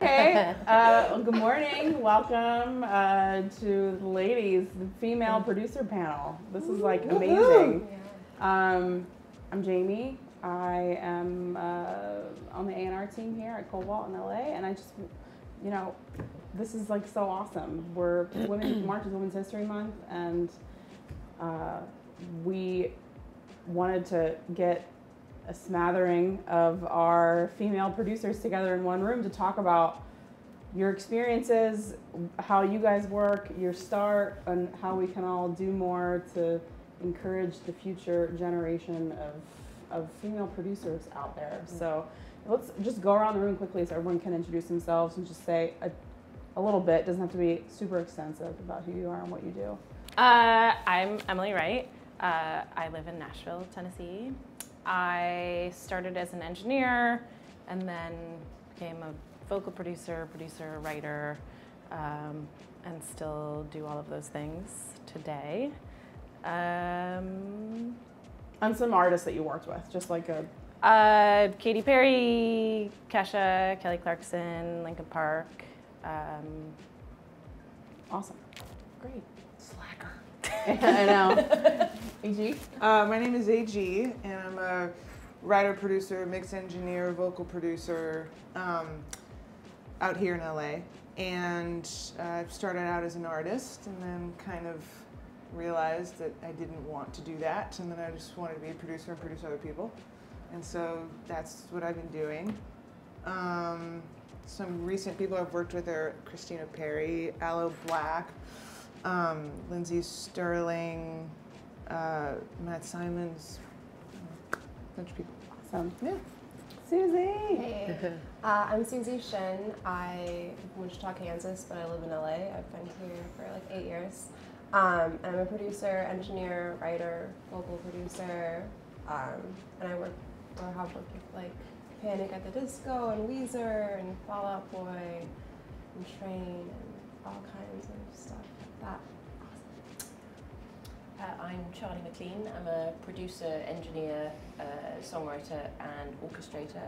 Okay, well, good morning. Welcome to the ladies, the female producer panel. This is like amazing. I'm Jamie. I am on the A&R team here at Kobalt in LA, and I just, you know, this is like so awesome. March is Women's History Month, and we wanted to get a smattering of our female producers together in one room to talk about your experiences, how you guys work, your start, and how we can all do more to encourage the future generation of female producers out there. So let's just go around the room quickly so everyone can introduce themselves and just say a little bit, doesn't have to be super extensive, about who you are and what you do. I'm Emily Wright. I live in Nashville, Tennessee. I started as an engineer and then became a vocal producer, writer, and still do all of those things today. And some artists that you worked with, just like Katy Perry, Kesha, Kelly Clarkson, Linkin Park. Awesome. Great. Slacker. I know. AG? My name is AG, and I'm a writer, producer, mix engineer, vocal producer out here in LA. And I started out as an artist and then kind of realized that I didn't want to do that, and then I just wanted to be a producer and produce other people. And so that's what I've been doing. Some recent people I've worked with are Christina Perri, Aloe Blacc, Lindsay Sterling, Matt Simons, a bunch of people. Awesome. Yeah. Suzy. Hey, I'm Suzy Shinn. I'm from Wichita, Kansas, but I live in LA. I've been here for like 8 years. I'm a producer, engineer, writer, vocal producer, and I work or have worked with like Panic at the Disco and Weezer and Fall Out Boy and Train and all kinds of stuff like that. I'm Charlie McClean. I'm a producer, engineer, songwriter and orchestrator.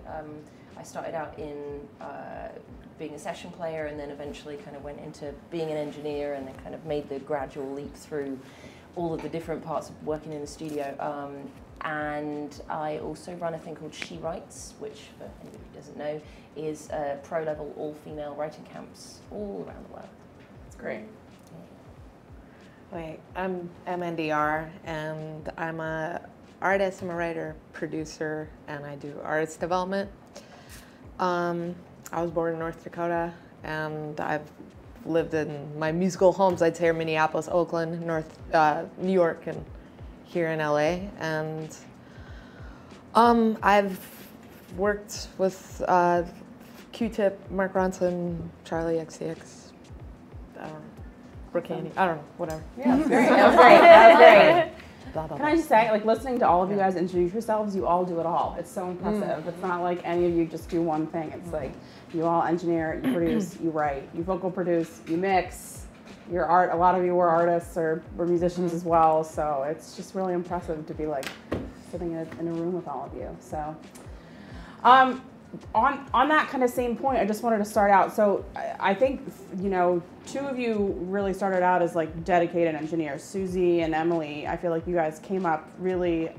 I started out in being a session player and then eventually kind of went into being an engineer and then kind of made the gradual leap through all of the different parts of working in the studio. And I also run a thing called She Writes, which for anybody who doesn't know, is pro-level all-female writing camps all around the world. That's great. Wait, I'm MNDR, and I'm a artist, I'm a writer, producer, and I do artist development. I was born in North Dakota, and I've lived in my musical homes, I'd say, are Minneapolis, Oakland, New York, and here in LA. And I've worked with Q-Tip, Mark Ronson, Charlie XCX, I don't know. Brooklyn, I don't know, whatever. Yeah, that's great. That was great. That was great. Blah, blah, Can I just say, like, listening to all of you guys introduce yourselves, you all do it all. It's so impressive. It's not like any of you just do one thing. It's like you all engineer, you produce, you write, you vocal produce, you mix. Your art. A lot of you were artists or were musicians as well. So it's just really impressive to be like sitting in a room with all of you. So, on that kind of same point, I just wanted to start out. So I think, you know, two of you really started out as like dedicated engineers, Suzy and Emily. I feel like you guys came up really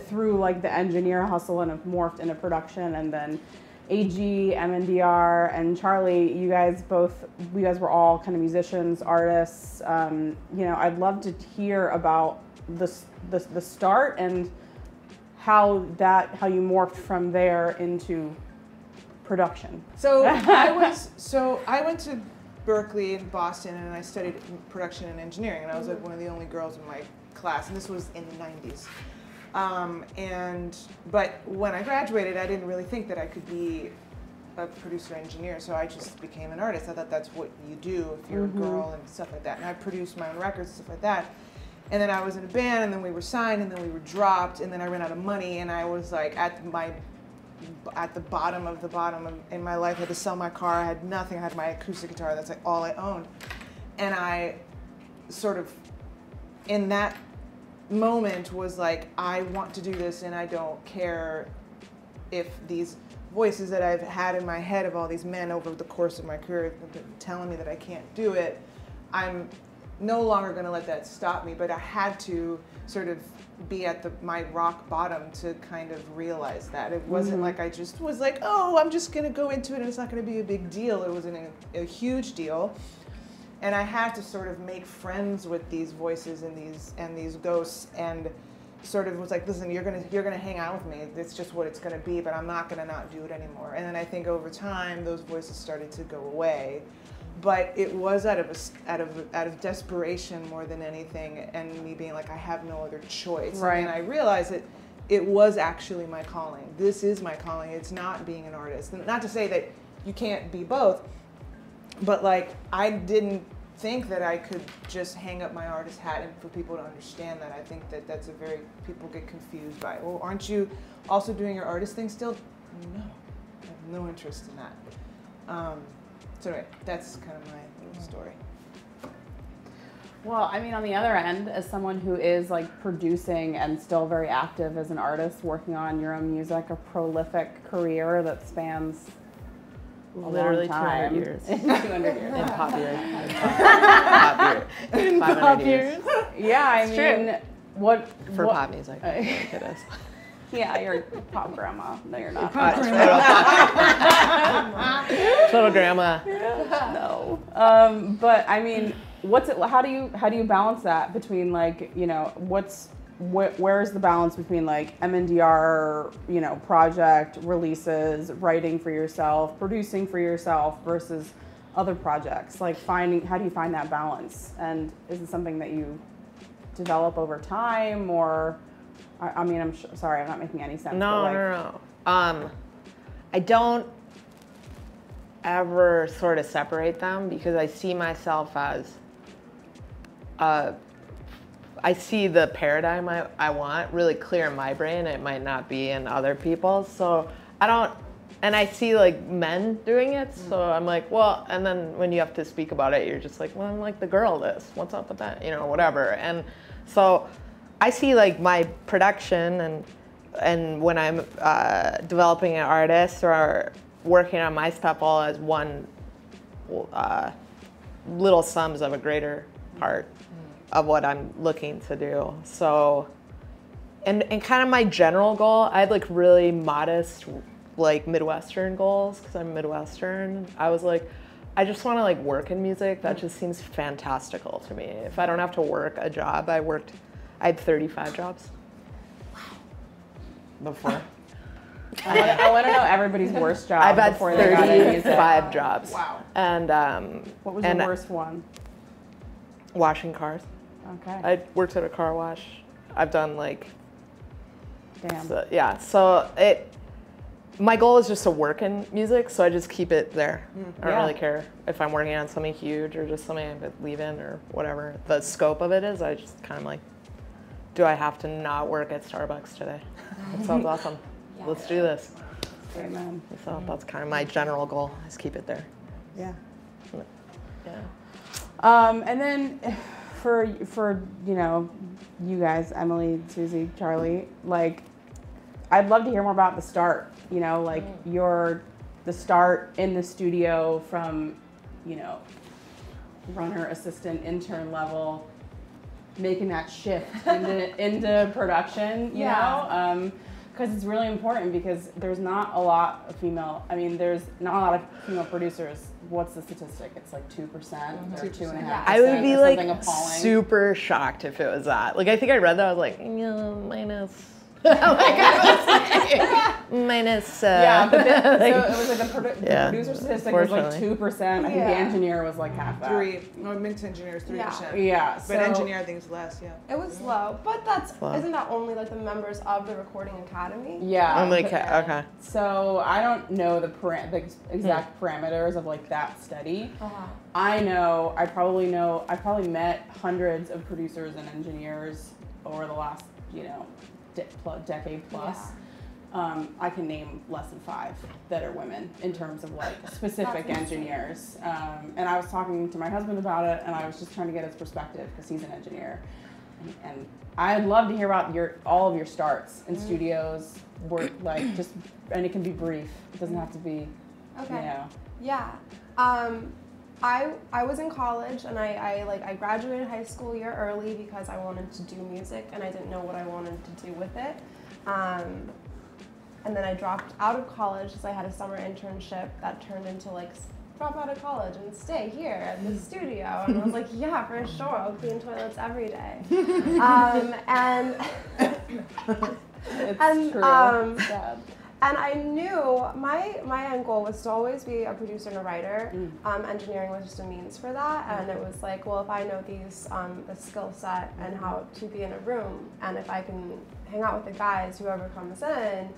through like the engineer hustle and have morphed into production. And then AG, MNDR, and Charlie, you guys were all kind of musicians, artists. You know, I'd love to hear about the start and how you morphed from there into production. So I went to Berkeley in Boston, and I studied production and engineering, and I was like one of the only girls in my class, and this was in the 90s. But when I graduated, I didn't really think that I could be a producer engineer, so I just became an artist. I thought that's what you do if you're a girl and stuff like that. And I produced my own records and stuff like that. And then I was in a band, and then we were signed, and then we were dropped, and then I ran out of money, and I was like at the bottom of the bottom in my life. I had to sell my car. I had nothing. I had my acoustic guitar. That's like all I owned. And I sort of, in that moment, was like, I want to do this, and I don't care if these voices that I've had in my head of all these men over the course of my career telling me that I can't do it, I'm no longer going to let that stop me. But I had to sort of be at my rock bottom to kind of realize that. It wasn't like I just was like, oh, I'm just going to go into it and it's not going to be a big deal. It was a huge deal. And I had to sort of make friends with these voices and these ghosts, and sort of was like, listen, you're gonna hang out with me. It's just what it's gonna be, but I'm not gonna not do it anymore. And then I think over time those voices started to go away, but it was out of desperation more than anything, and me being like, I have no other choice. Right. And I realized that it was actually my calling. This is my calling. It's not being an artist. And not to say that you can't be both, but like I didn't think that I could just hang up my artist hat and for people to understand that. I think that that's people get confused by, well, aren't you also doing your artist thing still? No, I have no interest in that. So anyway, that's kind of my little story. Well, I mean, on the other end, as someone who is like producing and still very active as an artist, working on your own music, a prolific career that spans literally 200 years. 200 years. In pop years. In 500 years. Yeah, I mean, what for what, pop music? I think it is. Yeah, you're pop grandma. No, you're not. Total grandma. No. But I mean, what's it? How do you balance that between like, you know, where's the balance between like MNDR, you know, project releases, writing for yourself, producing for yourself versus other projects? Like how do you find that balance? And is it something that you develop over time, or I mean, I'm sorry, I'm not making any sense. No. I don't ever sort of separate them because I see myself as I see the paradigm I want really clear in my brain. It might not be in other people's. So and I see like men doing it. So I'm like, well, and then when you have to speak about it, you're just like, well, I'm like the girl this. What's up with that? You know, whatever. And so I see like my production and when I'm developing an artist or working on my stuff all as one little sums of a greater part of what I'm looking to do. So, and kind of my general goal, I had like really modest, like Midwestern goals because I'm Midwestern. I was like, I just want to like work in music. That just seems fantastical to me. If I don't have to work a job, I had 35 jobs. Wow. Before. I want to know everybody's worst job. I've had before they got into music. 35 jobs. Wow. And what was the worst one? Washing cars. Okay. I worked at a car wash. I've done like. Damn. So, yeah. So my goal is just to work in music, so I just keep it there. I don't really care if I'm working on something huge or just something I could leave in or whatever the scope of it is. I just kind of like, do I have to not work at Starbucks today? That sounds awesome. Yeah. Let's do this. Amen. So that's kind of my general goal, is keep it there. Yeah. Yeah. And then for you know, you guys, Emily, Suzy, Charlie, like, I'd love to hear more about the start. You know, like the start in the studio from, you know, runner, assistant, intern level, making that shift into production. You know, because it's really important because there's not a lot of female. I mean, there's not a lot of female producers. What's the statistic? It's like 2% or 2.5%. I would be like appalling. super shocked if it was that. Like I think I read that. I was like, minus. Minus. Yeah, but so it was like the producer statistic was like 2%. I think the engineer was like half that. 3. No, mix engineer is 3%. Yeah. But engineer I think is less. Yeah. It was low, but isn't that only like the members of the Recording Academy? Yeah. I'm like, okay. So I don't know the exact parameters of like that study. I probably met hundreds of producers and engineers over the last, you know, decade plus. I can name less than 5 that are women in terms of like specific engineers. And I was talking to my husband about it, and I was just trying to get his perspective because he's an engineer. And I'd love to hear about all of your starts in studios, work, like just, and it can be brief. It doesn't have to be, Okay. you know. Yeah. I was in college and I graduated high school a year early because I wanted to do music and I didn't know what I wanted to do with it. And then I dropped out of college because I had a summer internship that turned into like drop out of college and stay here at the studio. And I was like, yeah, for sure, I'll clean toilets every day. And It's true. and I knew my end goal was to always be a producer and a writer. Engineering was just a means for that, and it was like, well, if I know these the skill set and how to be in a room, and if I can hang out with the guys, whoever comes in,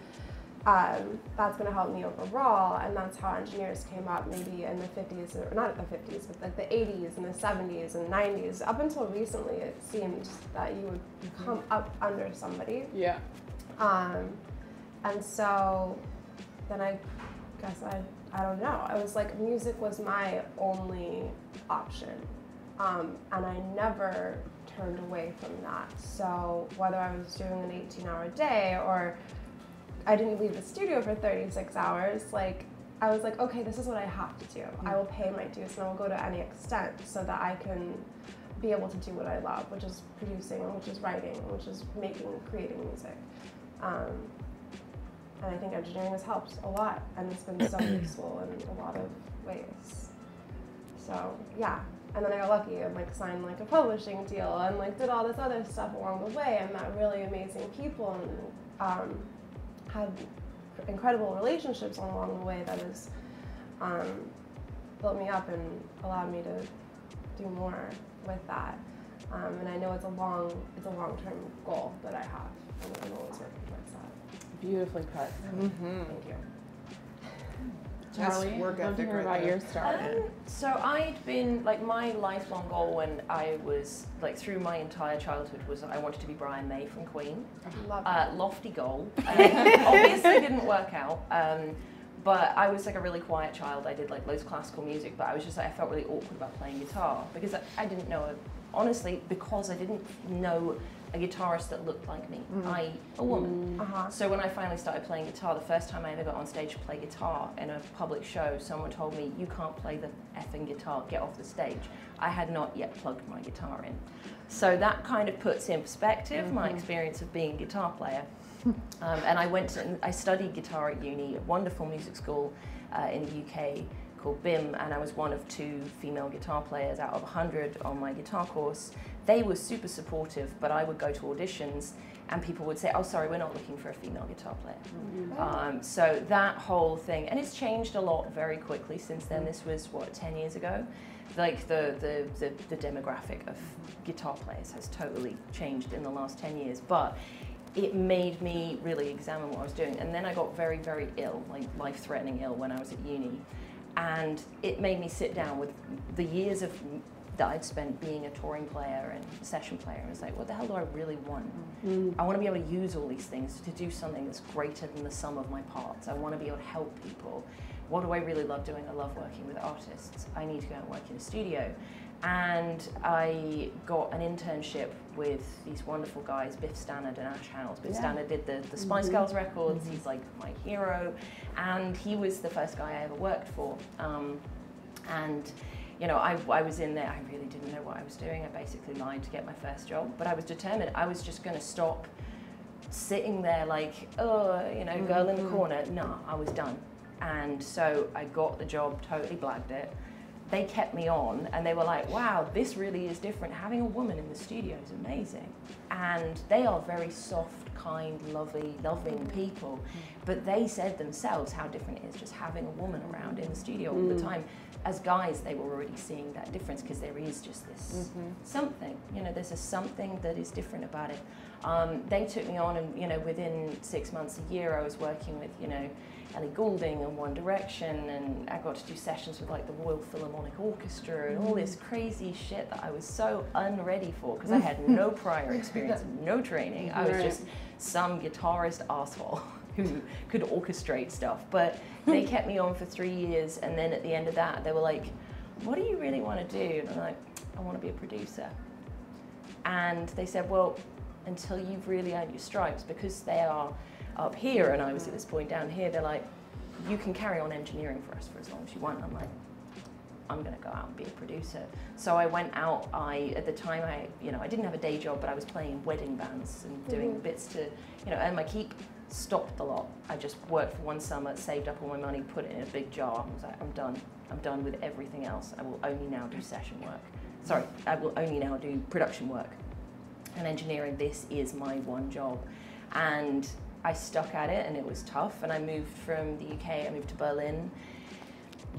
that's going to help me overall. And that's how engineers came up, maybe in the 50s, or not the 50s, but like the 80s and the 70s and 90s. Up until recently, it seemed that you would come up under somebody. Yeah. And so then I guess I don't know. I was like, music was my only option. And I never turned away from that. So whether I was doing an 18-hour day or I didn't leave the studio for 36 hours, like I was like, okay, this is what I have to do. I will pay my dues and I will go to any extent so that I can be able to do what I love, which is producing, which is writing, which is creating music. And I think engineering has helped a lot, and it's been so useful in a lot of ways. So yeah, and then I got lucky and like signed like a publishing deal and like did all this other stuff along the way and met really amazing people and had incredible relationships along the way that has built me up and allowed me to do more with that. And I know it's a long-term goal that I have, and I'm always working towards that. Beautifully put. Thank you. Charlie, That's work love to ethic hear right about there. your start. So I'd been, like, my lifelong goal when I was, like, through my entire childhood was I wanted to be Brian May from Queen. Love it. Lofty goal. Obviously didn't work out. But I was like a really quiet child. I did like loads of classical music, but I was just like, I felt really awkward about playing guitar because I didn't know, honestly, because I didn't know a guitarist that looked like me, a woman. So when I finally started playing guitar, the first time I ever got on stage to play guitar in a public show, someone told me, you can't play the effing guitar, get off the stage. I had not yet plugged my guitar in. So that kind of puts in perspective my experience of being a guitar player. And I studied guitar at uni, a wonderful music school in the UK called BIM, and I was one of 2 female guitar players out of 100 on my guitar course. They were super supportive, but I would go to auditions and people would say, oh, sorry, we're not looking for a female guitar player. So that whole thing, and it's changed a lot very quickly since then. This was, what, 10 years ago? Like the demographic of guitar players has totally changed in the last 10 years, but it made me really examine what I was doing. And then I got very, very ill, like life-threatening ill when I was at uni. And it made me sit down with the years that I'd spent being a touring player and session player. And I was like, what the hell do I really want? I want to be able to use all these things to do something that's greater than the sum of my parts. I want to be able to help people. What do I really love doing? I love working with artists. I need to go and work in a studio. And I got an internship with these wonderful guys, Biff Stannard and Ash Howells. Biff Stannard did the Spice Girls records. He's like my hero. And he was the first guy I ever worked for. And you know, I was in there, I really didn't know what I was doing. I basically lied to get my first job, but I was determined. I was just gonna stop sitting there like, oh, you know, girl in the corner. No, I was done. And so I got the job, totally blagged it. They kept me on and they were like, wow, this really is different. Having a woman in the studio is amazing. And they are very soft, kind, loving people. But they said themselves how different it is just having a woman around in the studio all the time. As guys, they were already seeing that difference because there is just this something, you know, there's a something that is different about it. They took me on and, you know, within 6 months, a year, I was working with, you know, Ellie Goulding and One Direction, and I got to do sessions with like the Royal Philharmonic Orchestra and all this crazy shit that I was so unready for because I had no prior experience, no training. I was just some guitarist asshole who could orchestrate stuff. But they kept me on for 3 years, and then at the end of that, they were like, what do you really want to do? And I'm like, I want to be a producer. And they said, well, until you've really earned your stripes, because they are up here and I was at this point down here, they're like, you can carry on engineering for us for as long as you want. I'm like, I'm going to go out and be a producer. So I went out. At the time, I didn't have a day job, but I was playing in wedding bands and doing bits to, earn my keep. Stopped a lot. I just worked for one summer, saved up all my money, put it in a big jar. I was like, I'm done. I'm done with everything else. I will only now do session work. Sorry, I will only now do production work. And engineering, this is my one job. And I stuck at it, and it was tough. And I moved from the UK. I moved to Berlin.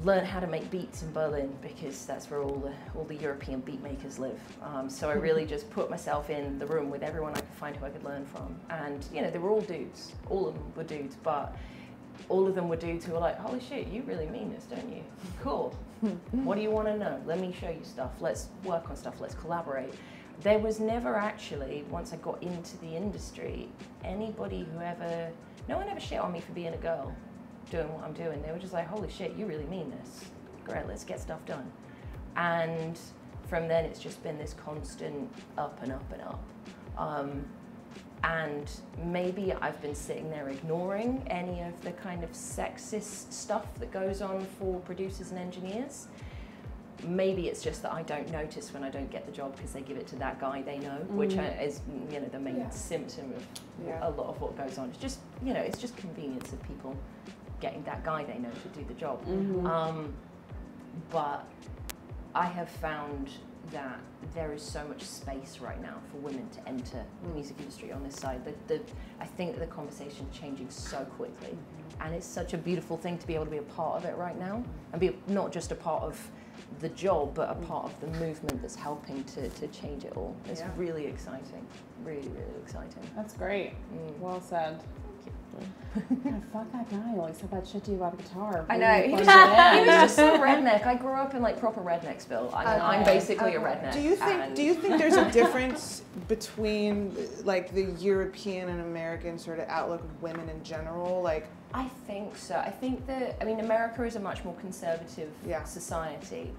Learned how to make beats in Berlin because that's where all the European beat makers live. So I really just put myself in the room with everyone I could find who I could learn from. And they were all dudes. All of them were dudes, but all of them were dudes who were like, holy shit, you really mean this, don't you? Cool. What do you want to know? Let me show you stuff. Let's work on stuff. Let's collaborate. There was never actually, once I got into the industry, no one ever shit on me for being a girl doing what I'm doing. They were just like, holy shit, you really mean this. Great, let's get stuff done. And from then it's just been this constant up and up and up. And maybe I've been sitting there ignoring any of the kind of sexist stuff that goes on for producers and engineers. Maybe it's just that I don't notice when I don't get the job because they give it to that guy they know, which is the main symptom of a lot of what goes on. It's just it's just convenience of people getting that guy they know to do the job. But I have found that there is so much space right now for women to enter the music industry on this side. I think that the conversation is changing so quickly, and it's such a beautiful thing to be able to be a part of it right now, and be not just a part of the job, but a part of the movement that's helping to change it all. It's really exciting, really, really exciting. That's great. Well said. God, fuck that guy. Always said that shit to you about the guitar. I know. He was just so redneck. I grew up in like proper rednecksville. I'm basically a redneck. Do you think there's a difference between like the European and American sort of outlook of women in general? Like, I think so. I think that America is a much more conservative society.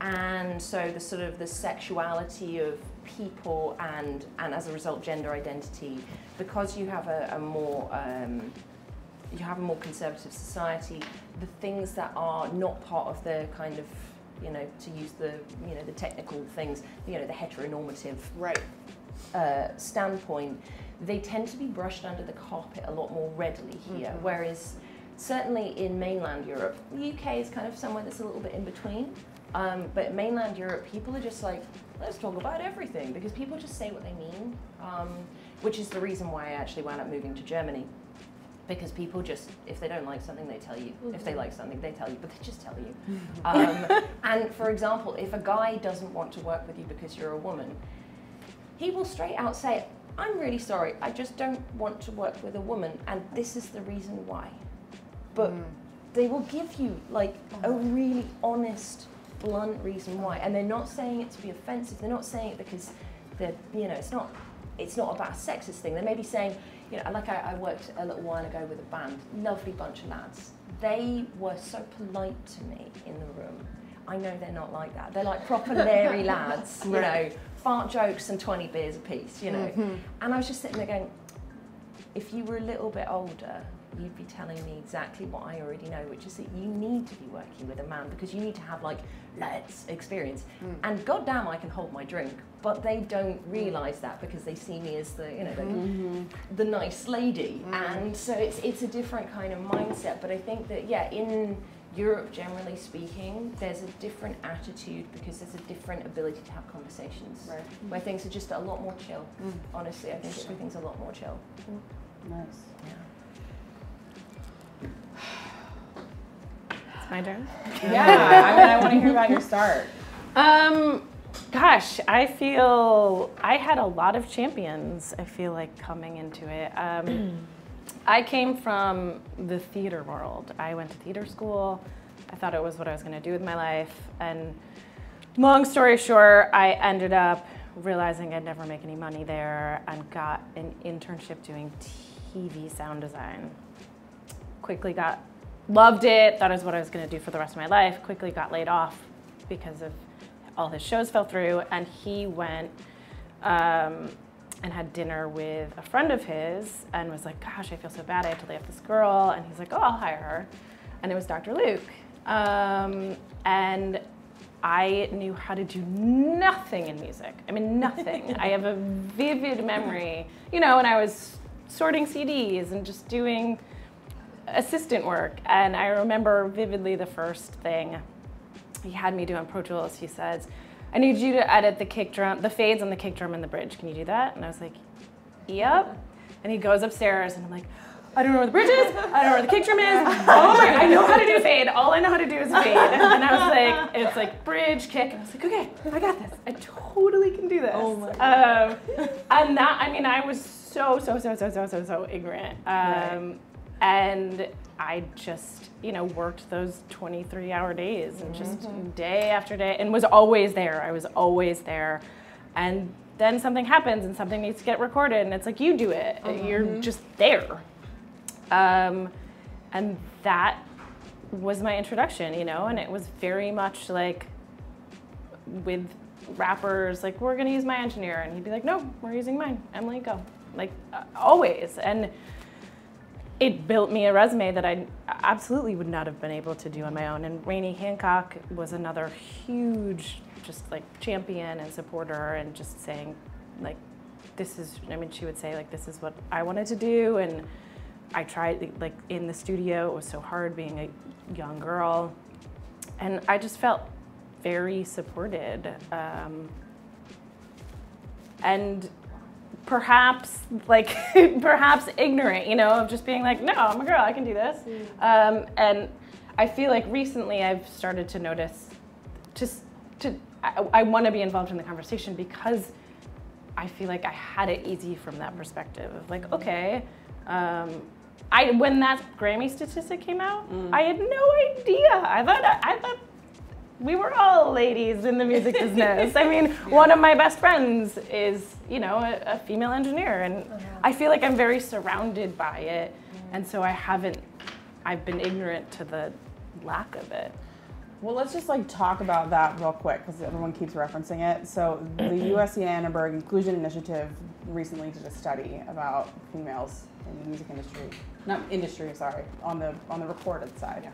And so the sort of the sexuality of people and as a result gender identity, because you have a more conservative society, the things that are not part of the kind of to use the the technical things, the heteronormative standpoint, they tend to be brushed under the carpet a lot more readily here, whereas certainly in mainland Europe, the UK is kind of somewhere that's a little bit in between. But mainland Europe, people are just like, let's talk about everything, because people just say what they mean, which is the reason why I actually wound up moving to Germany, because people just, if they don't like something, they tell you. If they like something, they tell you, but they just tell you. And for example, if a guy doesn't want to work with you because you're a woman, he will straight out say, I'm really sorry, I just don't want to work with a woman, and this is the reason why. But they will give you like a really honest, blunt reason why, and they're not saying it to be offensive. They're not saying it because they're, it's not about a sexist thing. They may be saying, like I worked a little while ago with a band, lovely bunch of lads. They were so polite to me in the room. I know they're not like that. They're like proper Larry lads, fart jokes and 20 beers a piece, And I was just sitting there going, if you were a little bit older, you'd be telling me exactly what I already know, which is that you need to be working with a man because you need to have like let's experience. And goddamn, I can hold my drink, but they don't realise that because they see me as the the nice lady, and so it's a different kind of mindset. But I think that in Europe, generally speaking, there's a different attitude because there's a different ability to have conversations where things are just a lot more chill. Honestly, I think everything's a lot more chill. Nice. Yeah. My turn? Yeah, I want to hear about your start. Gosh, I feel I had a lot of champions, I feel like, coming into it. I came from the theater world. I went to theater school. I thought it was what I was going to do with my life. And long story short, I ended up realizing I'd never make any money there and got an internship doing TV sound design. Quickly loved it, thought it was what I was going to do for the rest of my life, quickly got laid off because of all his shows fell through, and he went and had dinner with a friend of his and was like, gosh, I feel so bad, I have to lay off this girl. And he's like, oh, I'll hire her. And it was Dr. Luke. And I knew how to do nothing in music. I mean, nothing. I have a vivid memory, you know, when I was sorting CDs and just doing assistant work. And I remember vividly the first thing he had me do on Pro Tools. He says, I need you to edit the kick drum, the fades on the kick drum and the bridge. Can you do that? And I was like, yep. And he goes upstairs and I'm like, I don't know where the bridge is. I don't know where the kick drum is. Oh my, I know how to do a fade. All I know how to do is a fade. And I was like, it's like bridge, kick. And I was like, okay, I got this. I totally can do this. Oh my God. And that, I mean, I was so ignorant. And I just, you know, worked those 23-hour days and just day after day and was always there. I was always there. And then something happens and something needs to get recorded and it's like, you do it. You're just there. And that was my introduction, you know, and it was very much like with rappers, like, we're gonna use my engineer. And he'd be like, no, we're using mine. Emily, go. Like, always. And it built me a resume that I absolutely would not have been able to do on my own. And Rainey Hancock was another huge, just like champion and supporter and just saying, like, this is, I mean, she would say, like, this is what I wanted to do. And I tried, like, in the studio, it was so hard being a young girl. And I just felt very supported. And perhaps, like, perhaps ignorant, you know, of just being like, no, I'm a girl, I can do this. And I feel like recently I've started to notice, I want to be involved in the conversation because I feel like I had it easy from that perspective of like, okay, when that Grammy statistic came out, I had no idea. I thought we were all ladies in the music business. I mean, one of my best friends is, you know, a female engineer, and I feel like I'm very surrounded by it, and so I've been ignorant to the lack of it. Well, let's just like talk about that real quick because everyone keeps referencing it. So the USC Annenberg Inclusion Initiative recently did a study about females in the music industry, not industry, sorry, on the recorded side.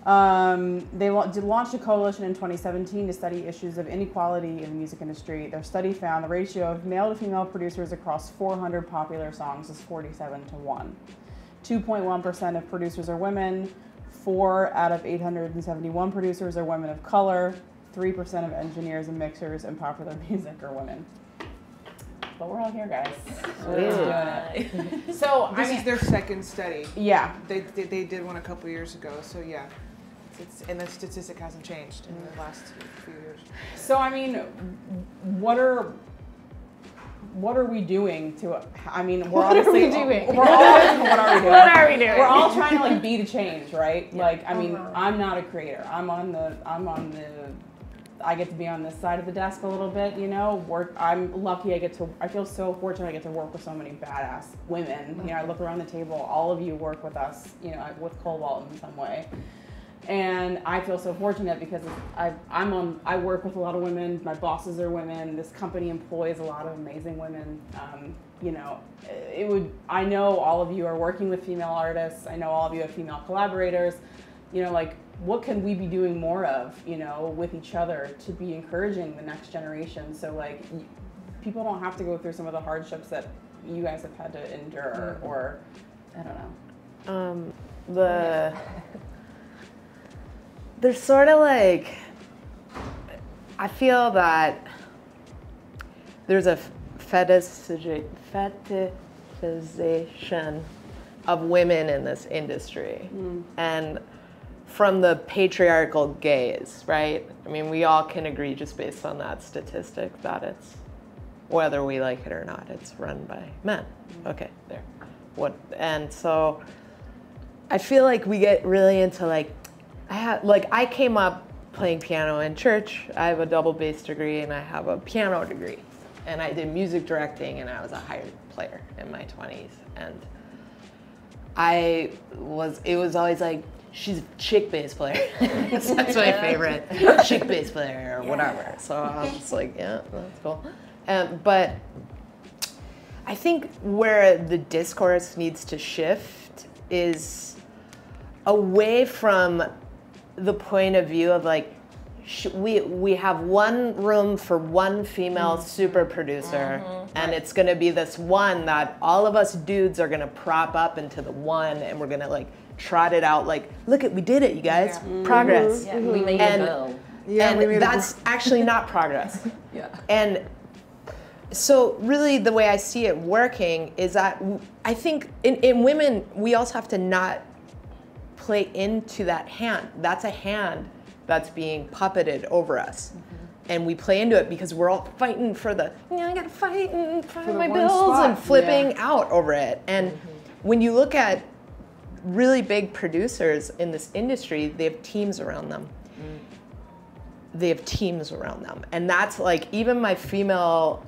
They launched a coalition in 2017 to study issues of inequality in the music industry. Their study found the ratio of male to female producers across 400 popular songs is 47-1. 2.1% of producers are women. 4 out of 871 producers are women of color. 3% of engineers and mixers in popular music are women. But we're all here, guys. So we're doing it. So this is their second study. Yeah. They did one a couple years ago. So yeah, and the statistic hasn't changed in the last few years. So I mean, what are we doing to? I mean, we're obviously what are we doing? What are we doing? We're all trying to like be the change, right? Yeah. Like, I mean, I'm not a creator. I get to be on this side of the desk a little bit, you know. I'm lucky. I feel so fortunate. I get to work with so many badass women. You know, I look around the table. All of you work with us. You know, with Kobalt in some way. And I feel so fortunate because I work with a lot of women. My bosses are women. This company employs a lot of amazing women. You know, I know all of you are working with female artists. I know all of you have female collaborators. You know, like, what can we be doing more of, you know, with each other to be encouraging the next generation? So like, people don't have to go through some of the hardships that you guys have had to endure, or I don't know. There's sort of like, I feel that there's a fetishization of women in this industry. And from the patriarchal gaze, right? I mean, we all can agree just based on that statistic that it's, whether we like it or not, it's run by men. Okay, there. And so I feel like we get really into like, I came up playing piano in church. I have a double bass degree and I have a piano degree. And I did music directing and I was a hired player in my 20s. And it was always like, she's a chick bass player. That's my favorite, chick bass player or whatever. So I'm just like, yeah, that's cool. But I think where the discourse needs to shift is away from the point of view of like, we have one room for one female super producer, and it's gonna be this one that all of us dudes are gonna prop up into the one, and we're gonna like trot it out like, look at, we did it, you guys, progress. Yeah, we made and, a girl. Yeah, and that's actually not progress. And so really the way I see it working is that I think in women, we also have to not play into that hand. That's a hand that's being puppeted over us. And we play into it because we're all fighting for the, I gotta fight and find my bills spot. and flipping out over it. And when you look at really big producers in this industry, they have teams around them. They have teams around them. And that's like, even my female,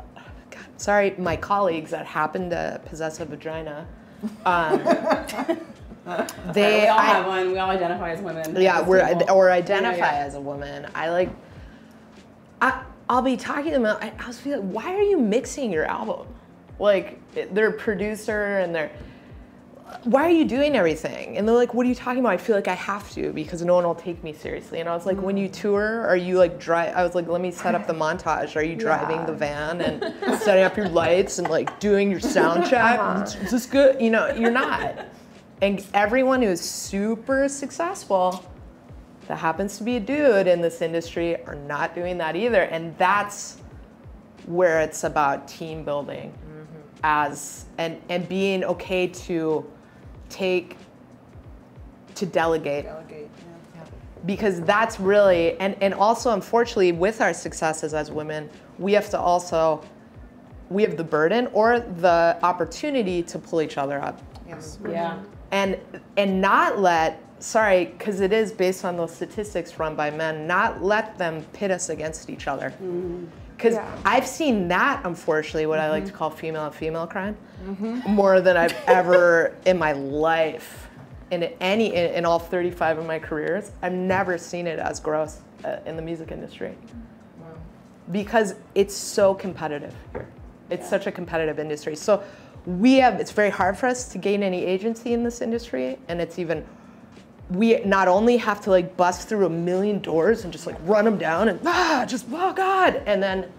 my colleagues that happen to possess a vagina, We all have one. We all identify as women. Yeah, or identify as a woman. I'll be talking to them. I was feeling, why are you mixing your album? Like, they're a producer and why are you doing everything? And they're like, what are you talking about? I feel like I have to because no one will take me seriously. And I was like, when you tour, are you like I was like, let me set up the montage. Are you driving the van and setting up your lights and like doing your sound check? Is this good? You know, you're not. And everyone who's super successful that happens to be a dude in this industry are not doing that either. And that's where it's about team building and being okay to delegate. Because that's really, and also unfortunately with our successes as women, we have the burden or the opportunity to pull each other up. Yes. Yeah. And not let, because it is based on those statistics run by men, not let them pit us against each other. Because I've seen that, unfortunately, what I like to call female on female crime, more than I've ever in my life. In all 35 of my careers, I've never seen it as gross in the music industry. Because it's so competitive here. It's such a competitive industry. So it's very hard for us to gain any agency in this industry, and we not only have to like bust through 1 million doors and just like run them down and oh God, and then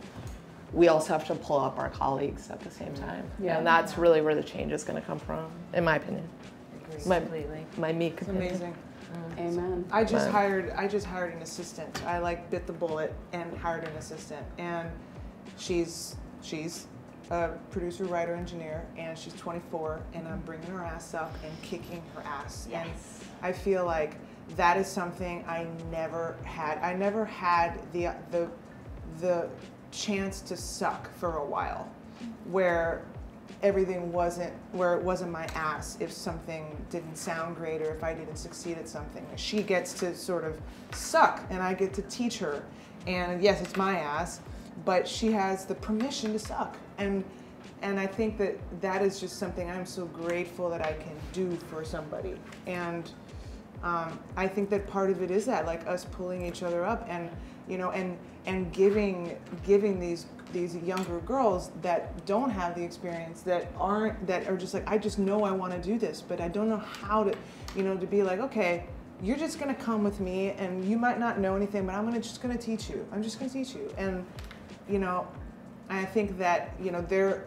we also have to pull up our colleagues at the same time. And that's really where the change is going to come from, in my opinion. Completely. My meek It's opinion. amazing. Amen. I just hired an assistant. I like bit the bullet and hired an assistant, and she's a producer, writer, engineer, and she's 24, and I'm bringing her ass up and kicking her ass. Yes. And I feel like that is something I never had. I never had the chance to suck for a while, where everything wasn't my ass if something didn't sound great or if I didn't succeed at something. She gets to sort of suck, and I get to teach her. And yes, it's my ass, but she has the permission to suck. And I think that is just something I'm so grateful that I can do for somebody. And I think that part of it is that, like, us pulling each other up and, you know, and giving these younger girls that don't have the experience, that are just like, I just know I want to do this, but I don't know how to, you know, to be like, okay, you're just going to come with me and you might not know anything, but I'm just going to teach you. I'm just going to teach you. And, you know, I think that, you know, there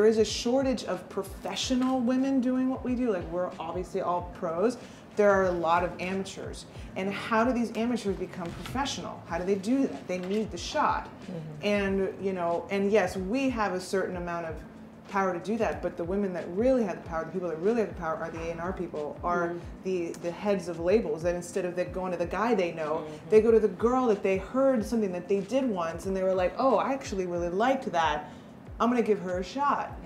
is a shortage of professional women doing what we do. Like, we're obviously all pros. There are a lot of amateurs. And how do these amateurs become professional? How do they do that? They need the shot. And, you know, and yes, we have a certain amount of power to do that, but the women that really have the power, the people that really have the power are the A&R people, are the heads of labels, that instead of going to the guy they know, they go to the girl that they heard something that they did once and they were like, oh, I actually really liked that. I'm gonna give her a shot.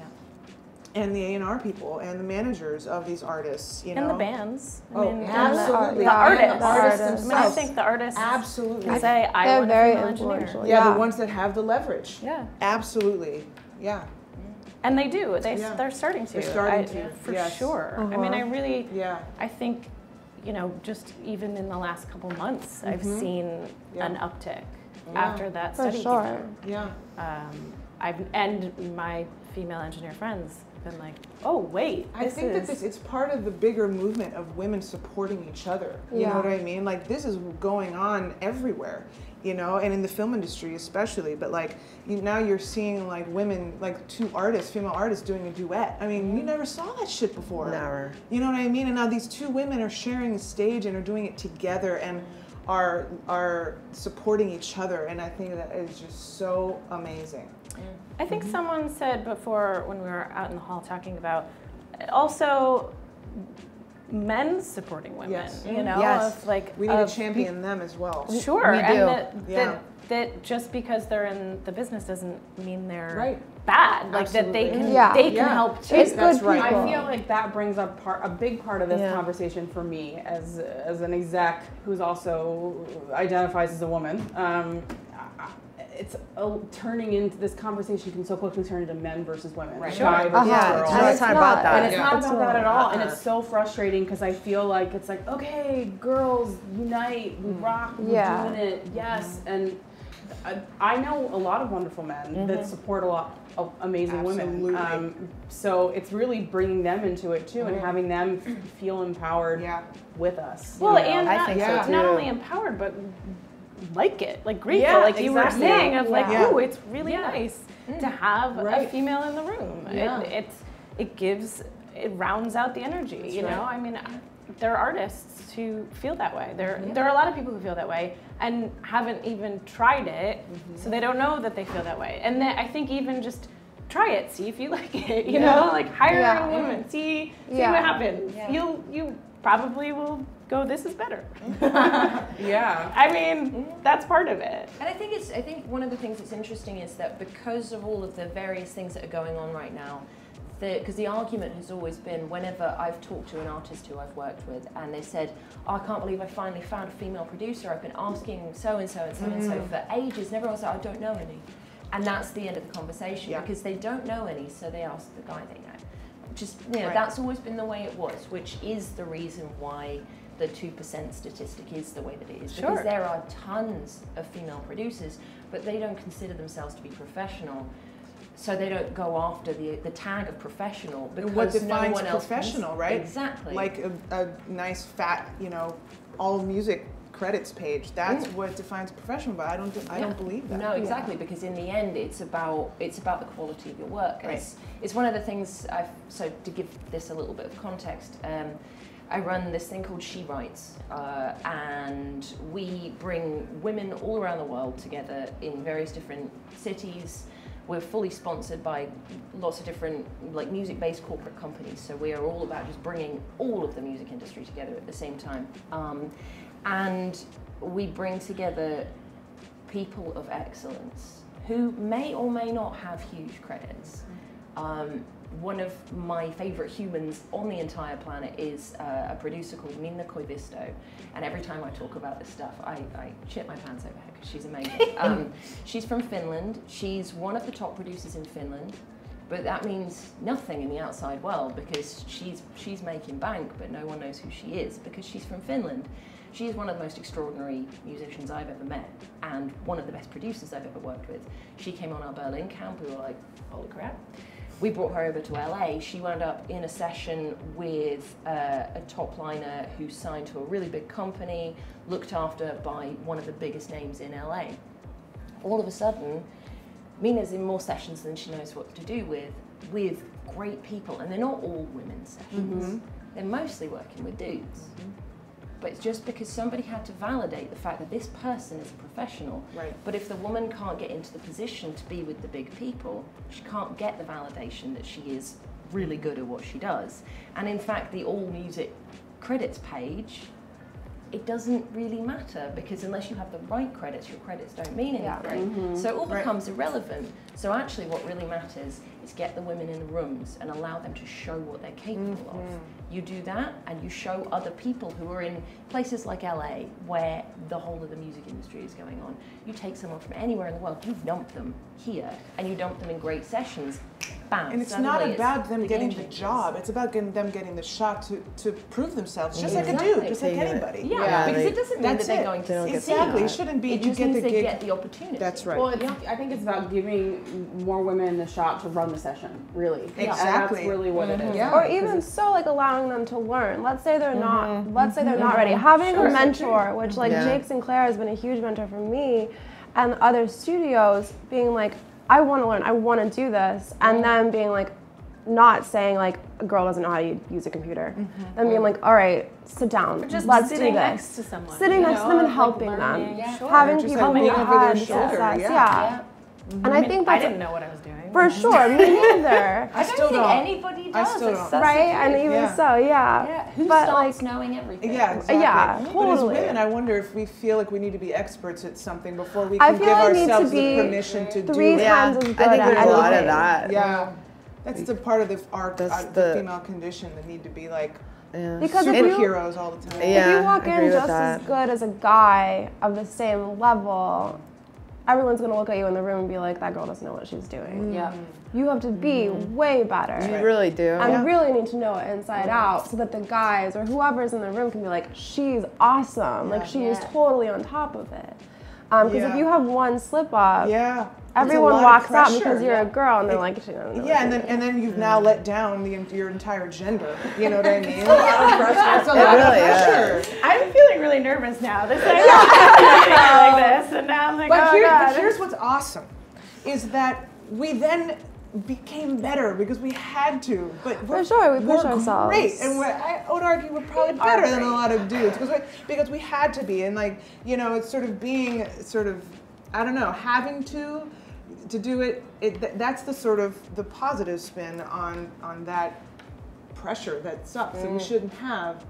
And the A&R people and the managers of these artists, you know. And the bands. I Oh, mean, absolutely. The artists. Artists I mean, I think the artists absolutely can say, I They're want a very female engineer. influential. Yeah, the ones that have the leverage. Yeah. Absolutely. Yeah. And they do. Yeah. They're starting to. They're starting to, For yes. sure. I mean, I really, Yeah. I think you know, just even in the last couple months, I've seen an uptick after that study came out. Yeah. And my female engineer friends have been like, oh wait, I think that it's part of the bigger movement of women supporting each other. You know what I mean? Like, this is going on everywhere, you know, and in the film industry especially. But like, now you're seeing like women, like two artists, female artists doing a duet. I mean, you never saw that shit before. Never. You know what I mean? And now these two women are sharing a stage and are doing it together and are supporting each other. And I think that is just so amazing. I think someone said before when we were out in the hall talking about also men supporting women, you know, of like we need to champion them as well. Sure, we and that just because they're in the business doesn't mean they're bad. Like Absolutely. that they can help too. It's That's good right. I feel like that brings up a big part of this conversation for me as an exec who's also identifies as a woman. It's turning into this conversation can so quickly turn into men versus women, guy versus girl. It's not about that. And it's not about that at all. And it's so frustrating because I feel like it's like, okay, girls unite, we rock, we're doing it, yes. And I know a lot of wonderful men that support a lot of amazing women. So it's really bringing them into it too and having them feel empowered with us. Well, you know? and I think so too. not only empowered, but like it, like grateful, like you were saying, of like, oh, it's really nice to have a female in the room. It rounds out the energy, you know? I mean, there are artists who feel that way. There are a lot of people who feel that way and haven't even tried it, so they don't know that they feel that way. And then I think even just try it, see if you like it, you know? Like hire a woman, see what happens. You probably will go, this is better. I mean, that's part of it. And I think one of the things that's interesting is that because of all of the various things that are going on right now, because the argument has always been, whenever I've talked to an artist who I've worked with and they said, oh, I can't believe I finally found a female producer, I've been asking so-and-so and so-and-so for ages, and everyone's like, I don't know any. And that's the end of the conversation, because they don't know any, so they ask the guy they know. Just, you know, that's always been the way it was, which is the reason why the 2% statistic is the way that it is. Because there are tons of female producers, but they don't consider themselves to be professional. So they don't go after the tag of professional because what defines no one else professional, right? Exactly. Like a nice fat, you know, all music credits page. That's what defines professional. But I don't believe that. No, exactly. Because in the end, it's about the quality of your work. And it's one of the things so to give this a little bit of context. I run this thing called She Writes, and we bring women all around the world together in various different cities. We're fully sponsored by lots of different like music-based corporate companies, so we are all about just bringing all of the music industry together at the same time. And we bring together people of excellence who may or may not have huge credits. One of my favorite humans on the entire planet is a producer called Minna Koivisto, and every time I talk about this stuff, I shit my pants over her because she's amazing. She's from Finland. She's one of the top producers in Finland, but that means nothing in the outside world because she's making bank, but no one knows who she is because she's from Finland. She is one of the most extraordinary musicians I've ever met and one of the best producers I've ever worked with. She came on our Berlin camp. We were like, holy crap. We brought her over to LA. She wound up in a session with a top liner who signed to a really big company, looked after by one of the biggest names in LA. All of a sudden, Mina's in more sessions than she knows what to do with great people. And they're not all women's sessions. They're mostly working with dudes. But it's just because somebody had to validate the fact that this person is a professional. Right. But if the woman can't get into the position to be with the big people, she can't get the validation that she is really good at what she does. And in fact, the all music credits page, it doesn't really matter because unless you have the right credits, your credits don't mean anything. So it all becomes irrelevant. So actually what really matters is get the women in the rooms and allow them to show what they're capable of. You do that and you show other people who are in places like LA where the whole of the music industry is going on. You take someone from anywhere in the world, you dump them here and you dump them in great sessions, bounce. And it's Suddenly not it's about them the getting game the changes. job. It's about them getting the shot to prove themselves, just like a Exactly. dude, just like anybody. Yeah, because it doesn't mean that That's they're it. going They don't to get succeed. Exactly. It shouldn't be It you just get means the they gig. get the opportunity. That's right. Well, I think it's about giving more women the shot to run the session, really. Exactly. And that's really what it is. Yeah. Or even so, like allowing them to learn. Let's say they're not. Let's say they're not ready. Having a mentor, which like Jake Sinclair has been a huge mentor for me, and other studios being like, I want to learn. I want to do this, and then being like, not saying like a girl doesn't know how to use a computer. Then being like, all right, sit down. Just Let's do sitting this. next to someone. Sitting next to them and like helping learning. them. Sure. Having Just people like who being over their had shoulder, success. yeah. And I think I that's didn't know what I was doing. for sure. Me neither. I don't still think don't. anybody does. I still don't. That's Right? the And truth. even Yeah. so, Yeah, who But starts like, knowing everything? Yeah, exactly. Yeah, But as totally. women, I wonder if we feel like we need to be experts at something before we I can feel give I need to ourselves be the permission to do 3 it. times as good I think at there's a lot of anything. that. Yeah. That's the part of the art, That's the the- female condition, that need to be like Yeah. Because if you, superheroes all the time. Yeah. if you walk I agree in with just as that. good as a guy of the same level, everyone's gonna look at you in the room and be like, that girl doesn't know what she's doing. Yeah. You have to be way better. You really do. And really need to know it inside out so that the guys or whoever's in the room can be like, she's awesome. Like, she was totally on top of it. Because if you have one slip up, Yeah. everyone It's a lot of walks out pressure. because you're a girl and they're like, she doesn't know Yeah, what and she's then you've now let down your entire gender. You know what I mean? It's a lot of pressure. It's a lot really of pressure. I'm feeling really nervous now. This like this, and now I'm like, But oh God. here's what's awesome, is that we then became better because we had to. But For sure, we push we're ourselves. great, and I would argue we're probably better than a lot of dudes because we had to be, and like it's sort of being I don't know, having to do it. That's the sort of the positive spin on that pressure that sucks that we shouldn't have.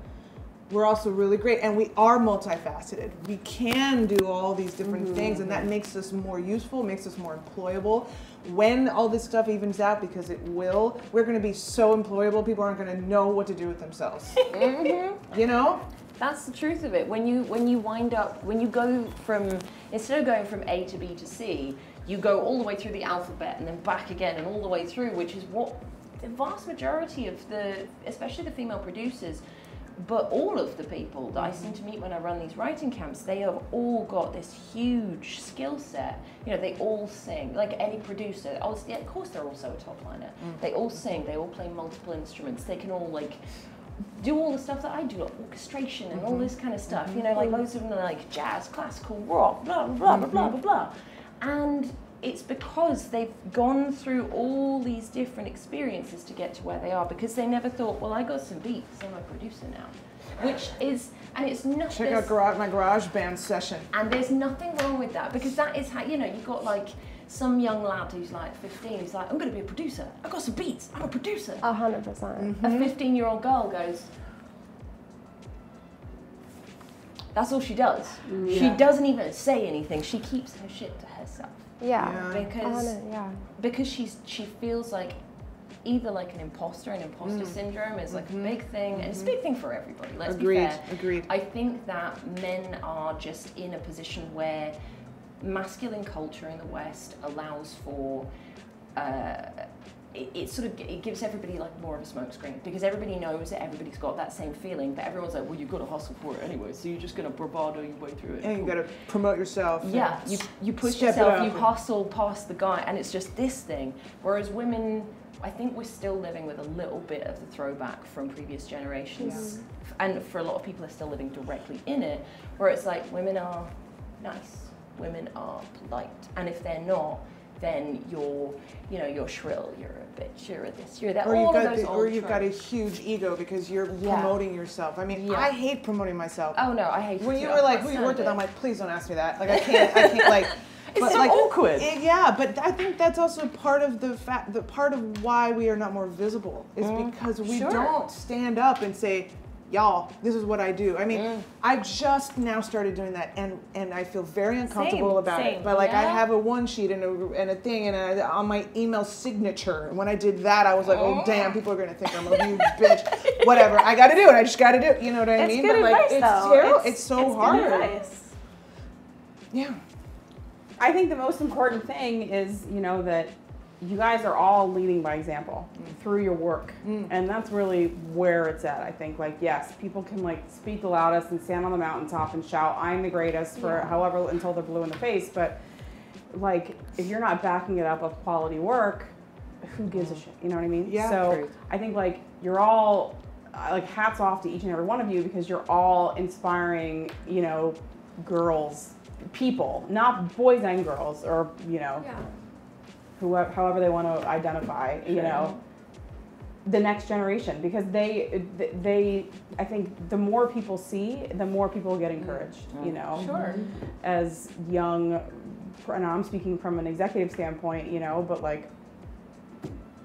We're also really great, and we are multifaceted. We can do all these different things, and that makes us more useful, makes us more employable. When all this stuff evens out, because it will, we're going to be so employable, people aren't going to know what to do with themselves. You know? That's the truth of it. When you go from, instead of going from A to B to C, you go all the way through the alphabet and then back again and all the way through, which is what the vast majority of especially the female producers, but all of the people that I seem to meet when I run these writing camps, they have all got this huge skill set. They all sing, like any producer. Obviously, of course, they're also a top liner. They all sing, they all play multiple instruments. They can all like do all the stuff that I do, like orchestration and all this kind of stuff. Like most of them are like jazz, classical, rock, blah, blah, blah, blah, blah, blah. And it's because they've gone through all these different experiences to get to where they are, because they never thought, well, I got some beats, I'm a producer now. And it's not. Check out my garage band session. And there's nothing wrong with that, because that is how, you've got like some young lad who's like 15, who's like, I'm going to be a producer. I got some beats, I'm a producer. 100%. A 15-year-old girl goes, that's all she does. Yeah. She doesn't even say anything. She keeps her shit to herself. Yeah. Because she feels like either like an imposter syndrome is like a big thing, and it's a big thing for everybody. Let's be fair. Agreed. I think that men are just in a position where masculine culture in the West allows for it gives everybody like more of a smokescreen, because everybody knows that everybody's got that same feeling, but everyone's like, well, you've got to hustle for it anyway, so you're just going to bravado your way through it. And you got to promote yourself. Yeah, you push step it yourself, up you and- hustle past the guy, and it's just this thing. Whereas women, I think we're still living with a little bit of the throwback from previous generations. And for a lot of people are still living directly in it, where it's like, women are nice, women are polite, and if they're not, then you're shrill, you're a bitch, you're a this, you're that, Or you've got a huge ego because you're promoting yourself. I mean, I hate promoting myself. Oh no, I hate it When too. you were like, who you worked with, I'm like, please don't ask me that. Like, I can't like. It's so awkward. Yeah, but I think that's also part of the part of why we are not more visible is because we don't stand up and say, y'all, this is what I do. I mean, I just now started doing that, and I feel very uncomfortable about it. But like, I have a one sheet and a thing on my email signature. And when I did that, I was like, oh damn, people are gonna think I'm a huge bitch. Whatever, I got to do it. I just got to do it. You know what I mean? Good But like, advice, it's though. terrible. It's so hard. Good advice. Yeah. I think the most important thing is, that you guys are all leading by example through your work. And that's really where it's at, I think. Like, yes, people can like speak the loudest and stand on the mountaintop and shout, I'm the greatest for however, until they're blue in the face. But like, if you're not backing it up with quality work, who gives a shit? You know what I mean? Yeah. So I think like you're all, like hats off to each and every one of you because you're all inspiring, you know, girls, people, not boys and girls, or, you know, whoever, however they want to identify, you know, the next generation, because they, I think the more people see, the more people get encouraged, you know, as young, and I'm speaking from an executive standpoint, you know, but like,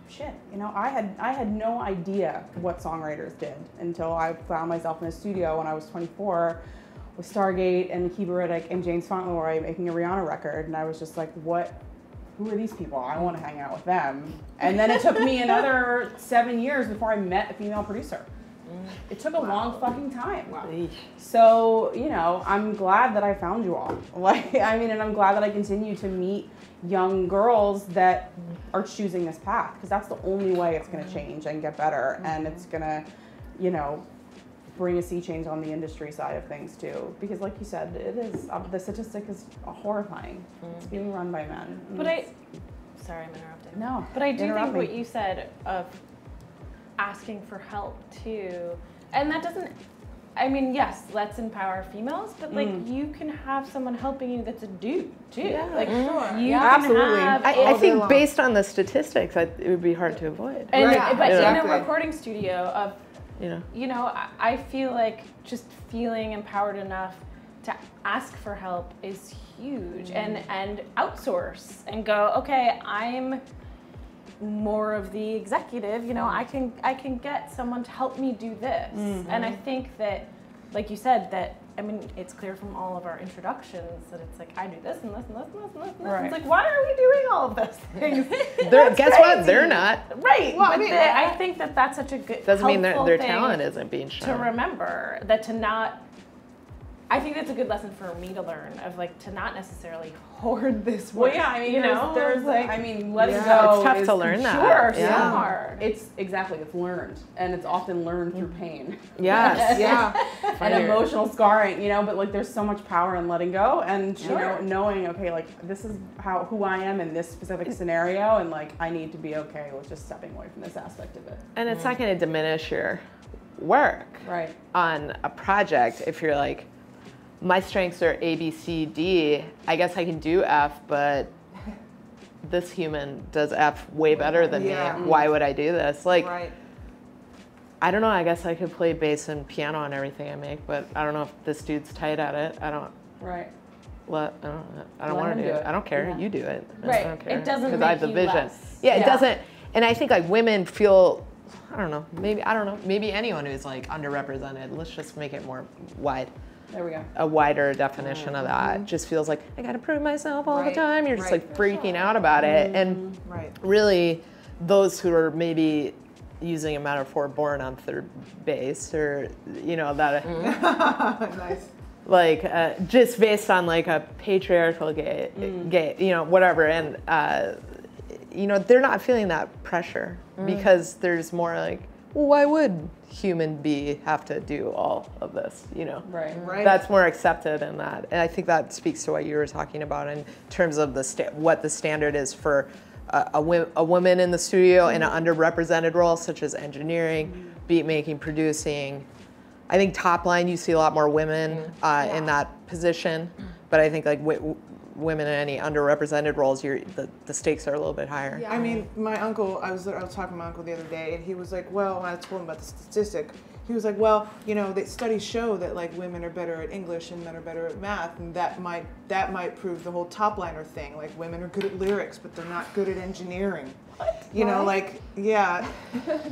shit, you know, I had no idea what songwriters did until I found myself in a studio when I was 24 with Stargate and Kiba Riddick and James Fauntleroy making a Rihanna record, and I was just like, who are these people? I want to hang out with them. And then it took me another 7 years before I met a female producer. It took a long fucking time. Wow. So, you know, I'm glad that I found you all. Like, I mean, and I'm glad that I continue to meet young girls that are choosing this path, because that's the only way it's going to change and get better. And it's going to, you know, bring a sea change on the industry side of things too. Because like you said, it is, the statistic is horrifying. It's being run by men. But sorry, I'm interrupting. No. But I do think what you said of asking for help too, and that doesn't, I mean, yes, let's empower females, but like you can have someone helping you that's a dude too. Yeah, like sure. You Absolutely. I think based on the statistics, it would be hard to avoid. And Right. but Exactly. in a recording studio of, You know, I feel like just feeling empowered enough to ask for help is huge, and outsource and go, okay, I'm more of the executive, you know, I can get someone to help me do this. And I think that, like you said, that, I mean, it's clear from all of our introductions that it's like, I do this and this and this and this and this. Right. It's like, why are we doing all of those things? guess what? They're not. Right. Well, but I mean, I think that that's such a good, Doesn't mean helpful their thing talent isn't being shown. to remember, that to not, I think that's a good lesson for me to learn, of like, to not necessarily hoard this work. Well, yeah, I mean, you know, there's like, I mean, letting go. It's tough is to learn that. sure, so Yeah. hard. It's learned, and it's often learned through pain. Yes. And emotional scarring, you know, but like there's so much power in letting go, and you know, knowing, okay, like this is who I am in this specific scenario, and like I need to be okay with just stepping away from this aspect of it. And it's not going to diminish your work on a project if you're like, my strengths are A, B, C, D. I guess I can do F, but this human does F way better than me. Why would I do this? Like, I don't know. I guess I could play bass and piano on everything I make, but I don't know if this dude's tight at it. I don't. I don't want to do it. I don't care. You do it. Right. I don't care. It doesn't because make I have the you vision. less. Yeah, it doesn't. And I think like women feel. I don't know. Maybe anyone who's like underrepresented. Let's just make it more wide. There we go. A wider definition of that. Just feels like I gotta prove myself all the time. You're just like freaking out about it. And really, those who are maybe using a metaphor born on third base, or you know that, Nice. like just based on like a patriarchal gay, you know, whatever, and you know, they're not feeling that pressure because there's more like, well, why would human be have to do all of this, you know? Right. That's more accepted in that. And I think that speaks to what you were talking about in terms of what the standard is for a woman in the studio in an underrepresented role, such as engineering, beat making, producing. I think top line, you see a lot more women in that position, but I think like women in any underrepresented roles, the stakes are a little bit higher. I mean, my uncle, I was talking to my uncle the other day, and he was like, well, when I told him about the statistic, he was like, well, you know, the studies show that like women are better at English and men are better at math, and that might prove the whole top liner thing. Like women are good at lyrics, but they're not good at engineering. You know, like, yeah.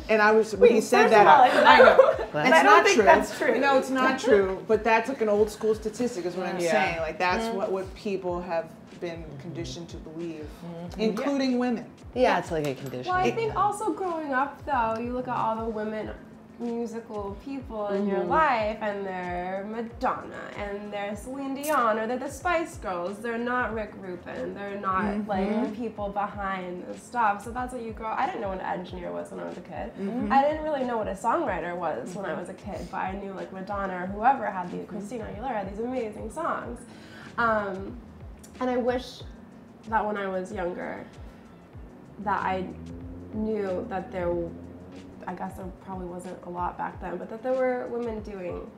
And I was, when he said that, I know. And I don't think that's true. No, it's not true, but that's like an old school statistic is what I'm saying. Like that's what people have been conditioned to believe, including women. Yeah, it's like a condition. Well, I think also growing up though, you look at all the women musical people in your life, and they're Madonna, and they're Celine Dion, or they're the Spice Girls. They're not Rick Rubin. They're not like the people behind the stuff. So that's what you grow. I didn't know what an engineer was when I was a kid. I didn't really know what a songwriter was when I was a kid, but I knew like Madonna or whoever had the Christina Aguilera had these amazing songs. And I wish that when I was younger, that I knew that I guess there probably wasn't a lot back then, but that there were women doing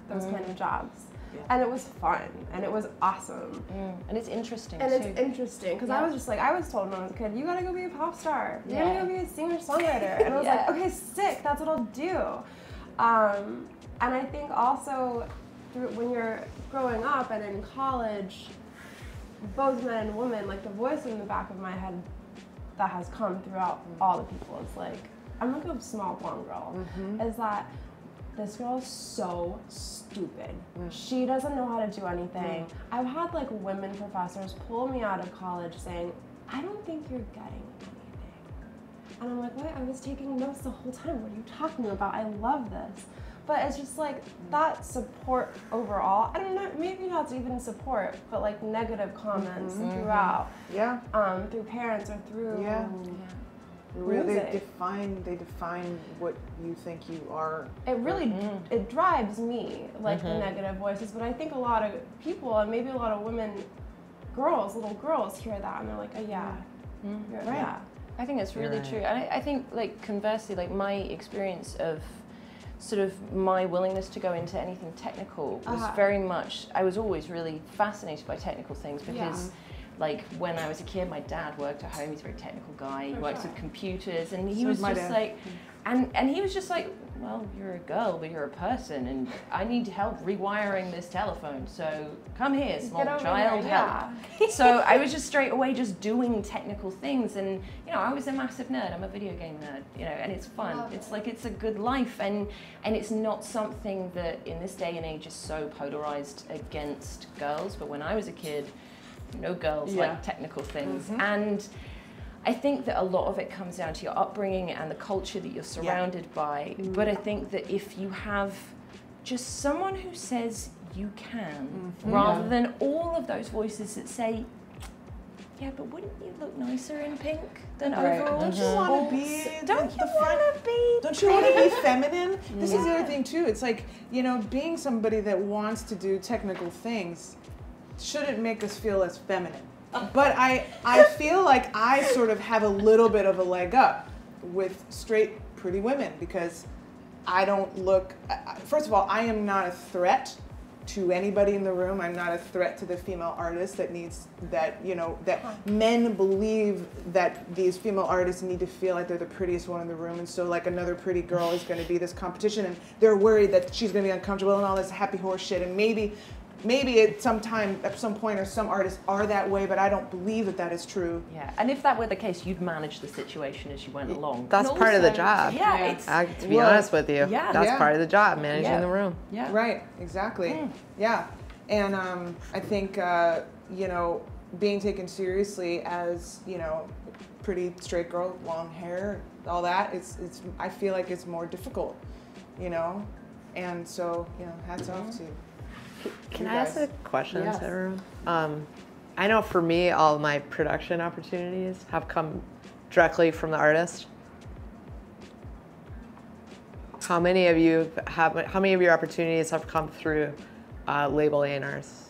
those kind of jobs. Yeah. And it was fun, and it was awesome. And it's interesting And it's interesting, because I was just like, I was told when I was a kid, you gotta go be a pop star. You gotta go be a singer-songwriter. And I was like, okay, sick, that's what I'll do. And I think also, when you're growing up and in college, both men and women, like the voice in the back of my head that has come throughout all the people is like, I'm like a small blonde girl, is that this girl is so stupid. She doesn't know how to do anything. I've had like women professors pull me out of college saying, I don't think you're getting anything. And I'm like, wait, I was taking notes the whole time. What are you talking about? I love this. But it's just like that support overall. I don't know, maybe not even support, but like negative comments throughout. Yeah. Through parents or through Really, they define what you think you are. It really it drives me, like the negative voices. But I think a lot of people, and maybe a lot of women, little girls, hear that and they're like, oh yeah, yeah. I think it's really true. And I think, like, conversely, like my experience of sort of my willingness to go into anything technical was very much, I was always really fascinated by technical things because like when I was a kid, my dad worked at home. He's a very technical guy. He works with computers, and he was just like, and he was just like, well, you're a girl, but you're a person, and I need help rewiring this telephone. So come here, small child, help. So I was just straight away just doing technical things, and you know, I was a massive nerd. I'm a video game nerd, you know, and it's fun. It's like it's a good life, and it's not something that in this day and age is so polarized against girls. But when I was a kid, no girls like technical things, and I think that a lot of it comes down to your upbringing and the culture that you're surrounded by. But I think that if you have just someone who says you can, rather than all of those voices that say, yeah, but wouldn't you look nicer in pink than overall? Don't you want to be? Don't you want to be? Don't you want to be feminine? This is the other thing too. It's like, you know, being somebody that wants to do technical things shouldn't make us feel less feminine. But I feel like I sort of have a little bit of a leg up with straight pretty women because I don't look, first of all, I am not a threat to anybody in the room. I'm not a threat to the female artist that needs, that, you know, that men believe that these female artists need to feel like they're the prettiest one in the room, and so like another pretty girl is going to be this competition, and they're worried that she's going to be uncomfortable and all this happy horse shit, and maybe at some point, or some artists are that way, but I don't believe that that is true. Yeah, and if that were the case, you'd manage the situation as you went along. That's part of the job. Yeah, to be honest with you, that's part of the job, managing the room. Yeah. Right, exactly. Yeah, and I think, you know, being taken seriously as, you know, pretty straight girl, long hair, all that, it's I feel like it's more difficult, you know, and so, you know, hats off to you. Can I ask a question to everyone? I know for me, all my production opportunities have come directly from the artist. How many of your opportunities have come through label A&Rs?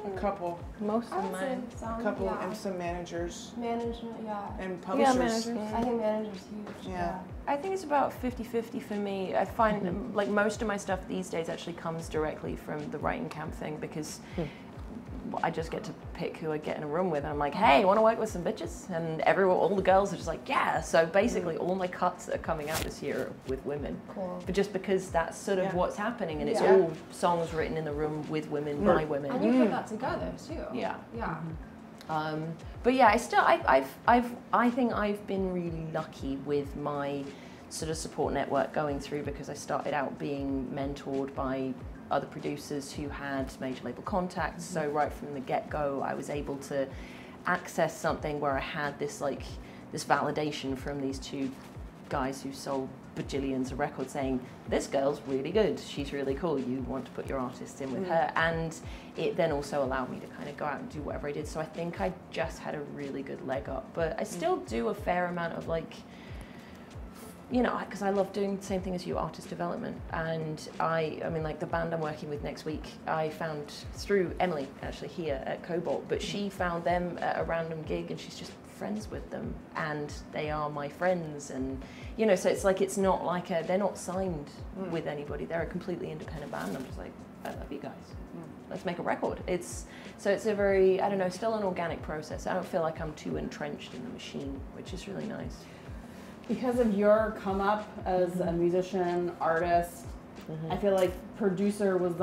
A couple. Most of mine. A couple and some managers. Management, and publishers. Yeah, managers. I think managers huge. Yeah. I think it's about 50-50 for me. I find like most of my stuff these days actually comes directly from the writing camp thing because I just get to pick who I get in a room with, and I'm like, hey, want to work with some bitches? And all the girls are just like, yeah. So basically all my cuts that are coming out this year are with women. Cool. But just because that's sort of what's happening, and it's all songs written in the room with women, by women. And you put that together too. Yeah. Yeah. But yeah, I think I've been really lucky with my sort of support network going through, because I started out being mentored by other producers who had major label contacts. So right from the get-go, I was able to access something where I had this validation from these two guys who sold bajillions of records saying, this girl's really good, she's really cool, you want to put your artist in with her. And it then also allowed me to kind of go out and do whatever I did. So I think I just had a really good leg up. But I still do a fair amount of like, you know, because I love doing the same thing as you, artist development. And I mean, like the band I'm working with next week, I found through Emily, actually here at Kobalt, but she found them at a random gig and she's just friends with them and they are my friends. And, you know, so it's like, it's not like they're not signed with anybody. They're a completely independent band. I'm just like, I love you guys. Let's make a record. So it's a very, I don't know, still an organic process. I don't feel like I'm too entrenched in the machine, which is really nice. Because of your come up as a musician, artist, I feel like producer was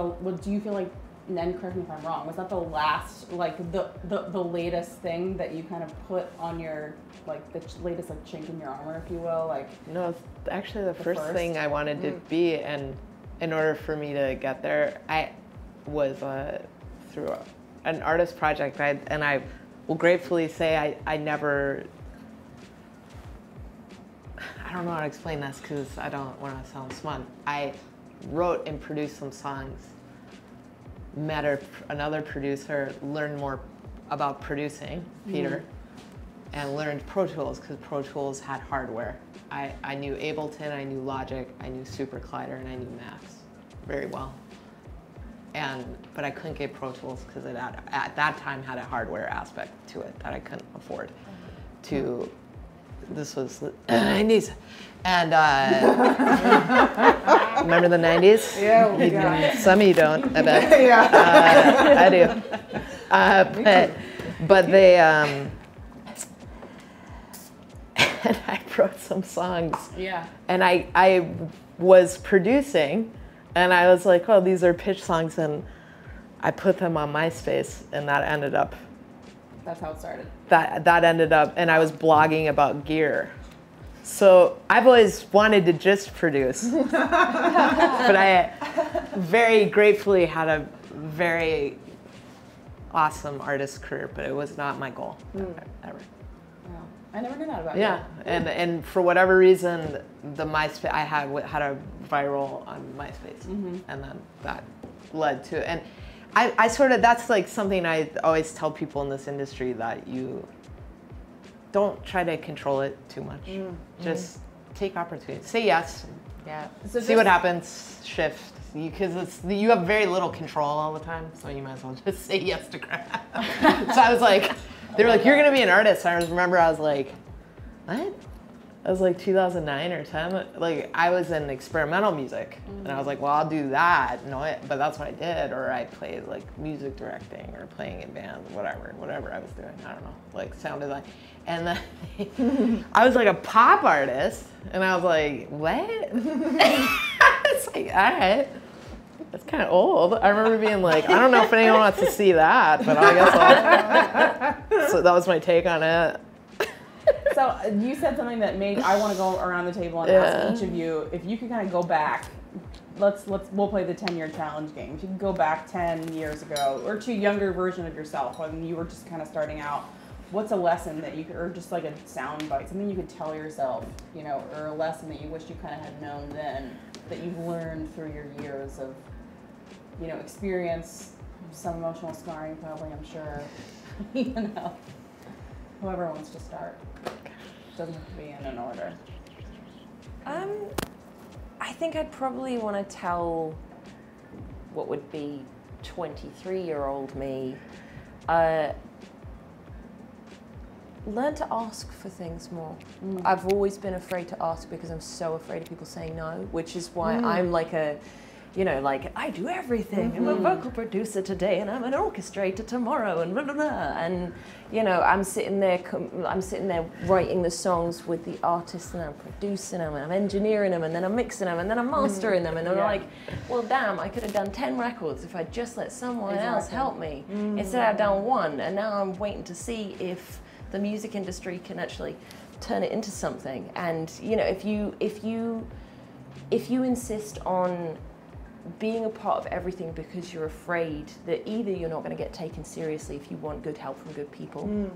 do you feel like, and then correct me if I'm wrong, was that the last, like the latest thing that you kind of put on your, like the latest like chink in your armor, if you will? Like, no, it's actually the first thing I wanted to be, and in order for me to get there, I was through an artist project, and I will gratefully say I never, I don't know how to explain this because I don't want to sound smug. I wrote and produced some songs, met another producer, learned more about producing, Peter, and learned Pro Tools because Pro Tools had hardware. I knew Ableton, I knew Logic, I knew Super Collider, and I knew Max very well. But I couldn't get Pro Tools because it at that time had a hardware aspect to it that I couldn't afford to. This was the 90s. And remember the 90s? Yeah, some of you don't, I bet. I do. But they, and I wrote some songs. Yeah. And I was producing, and I was like, oh, these are pitch songs, and I put them on MySpace, and that ended up. That's how it started. That ended up, and I was blogging about gear. So I've always wanted to just produce, but I very gratefully had a very awesome artist career, but it was not my goal ever. Wow. I never knew that about you. Yeah, and for whatever reason, the MySpace, I had a viral on MySpace, and then that led to it. And I sort of, that's like something I always tell people in this industry, that you don't try to control it too much. Just take opportunities. Say yes. Yeah. So see what happens. Shift. Because you have very little control all the time, so you might as well just say yes to crap. So I was like, they were like, you're gonna be an artist. I remember I was like, what? It was like 2009 or 10. Like I was in experimental music, and I was like, well, I'll do that. No, but that's what I did. Or I played like music directing or playing in bands, whatever I was doing. I don't know, like sound design. And then I was like a pop artist, and I was like, what? It's like, all right. That's kind of old. I remember being like, I don't know if anyone wants to see that, but I guess so that was my take on it. So you said something that made, I want to go around the table and ask each of you, if you could kind of go back, we'll play the 10-year challenge game. If you could go back 10 years ago, or to a younger version of yourself when you were just kind of starting out, what's a lesson that you could, or just like a sound bite, something you could tell yourself, you know, or a lesson that you wish you kind of had known then, that you've learned through your years of, you know, experience, some emotional scarring probably, I'm sure, you know, whoever wants to start. Doesn't have to be in an order. I think I'd probably want to tell what would be 23-year-old me, learn to ask for things more. I've always been afraid to ask because I'm so afraid of people saying no, which is why I'm like a, you know, like I do everything. I'm a vocal producer today, and I'm an orchestrator tomorrow, and blah, blah, blah. And you know, I'm sitting there writing the songs with the artists, and I'm producing them, and I'm engineering them, and then I'm mixing them, and then I'm mastering them, and I'm like, well, damn, I could have done 10 records if I just let someone else help me. Instead, I've done one, and now I'm waiting to see if the music industry can actually turn it into something. And you know, if you insist on being a part of everything because you're afraid that either you're not going to get taken seriously if you want good help from good people,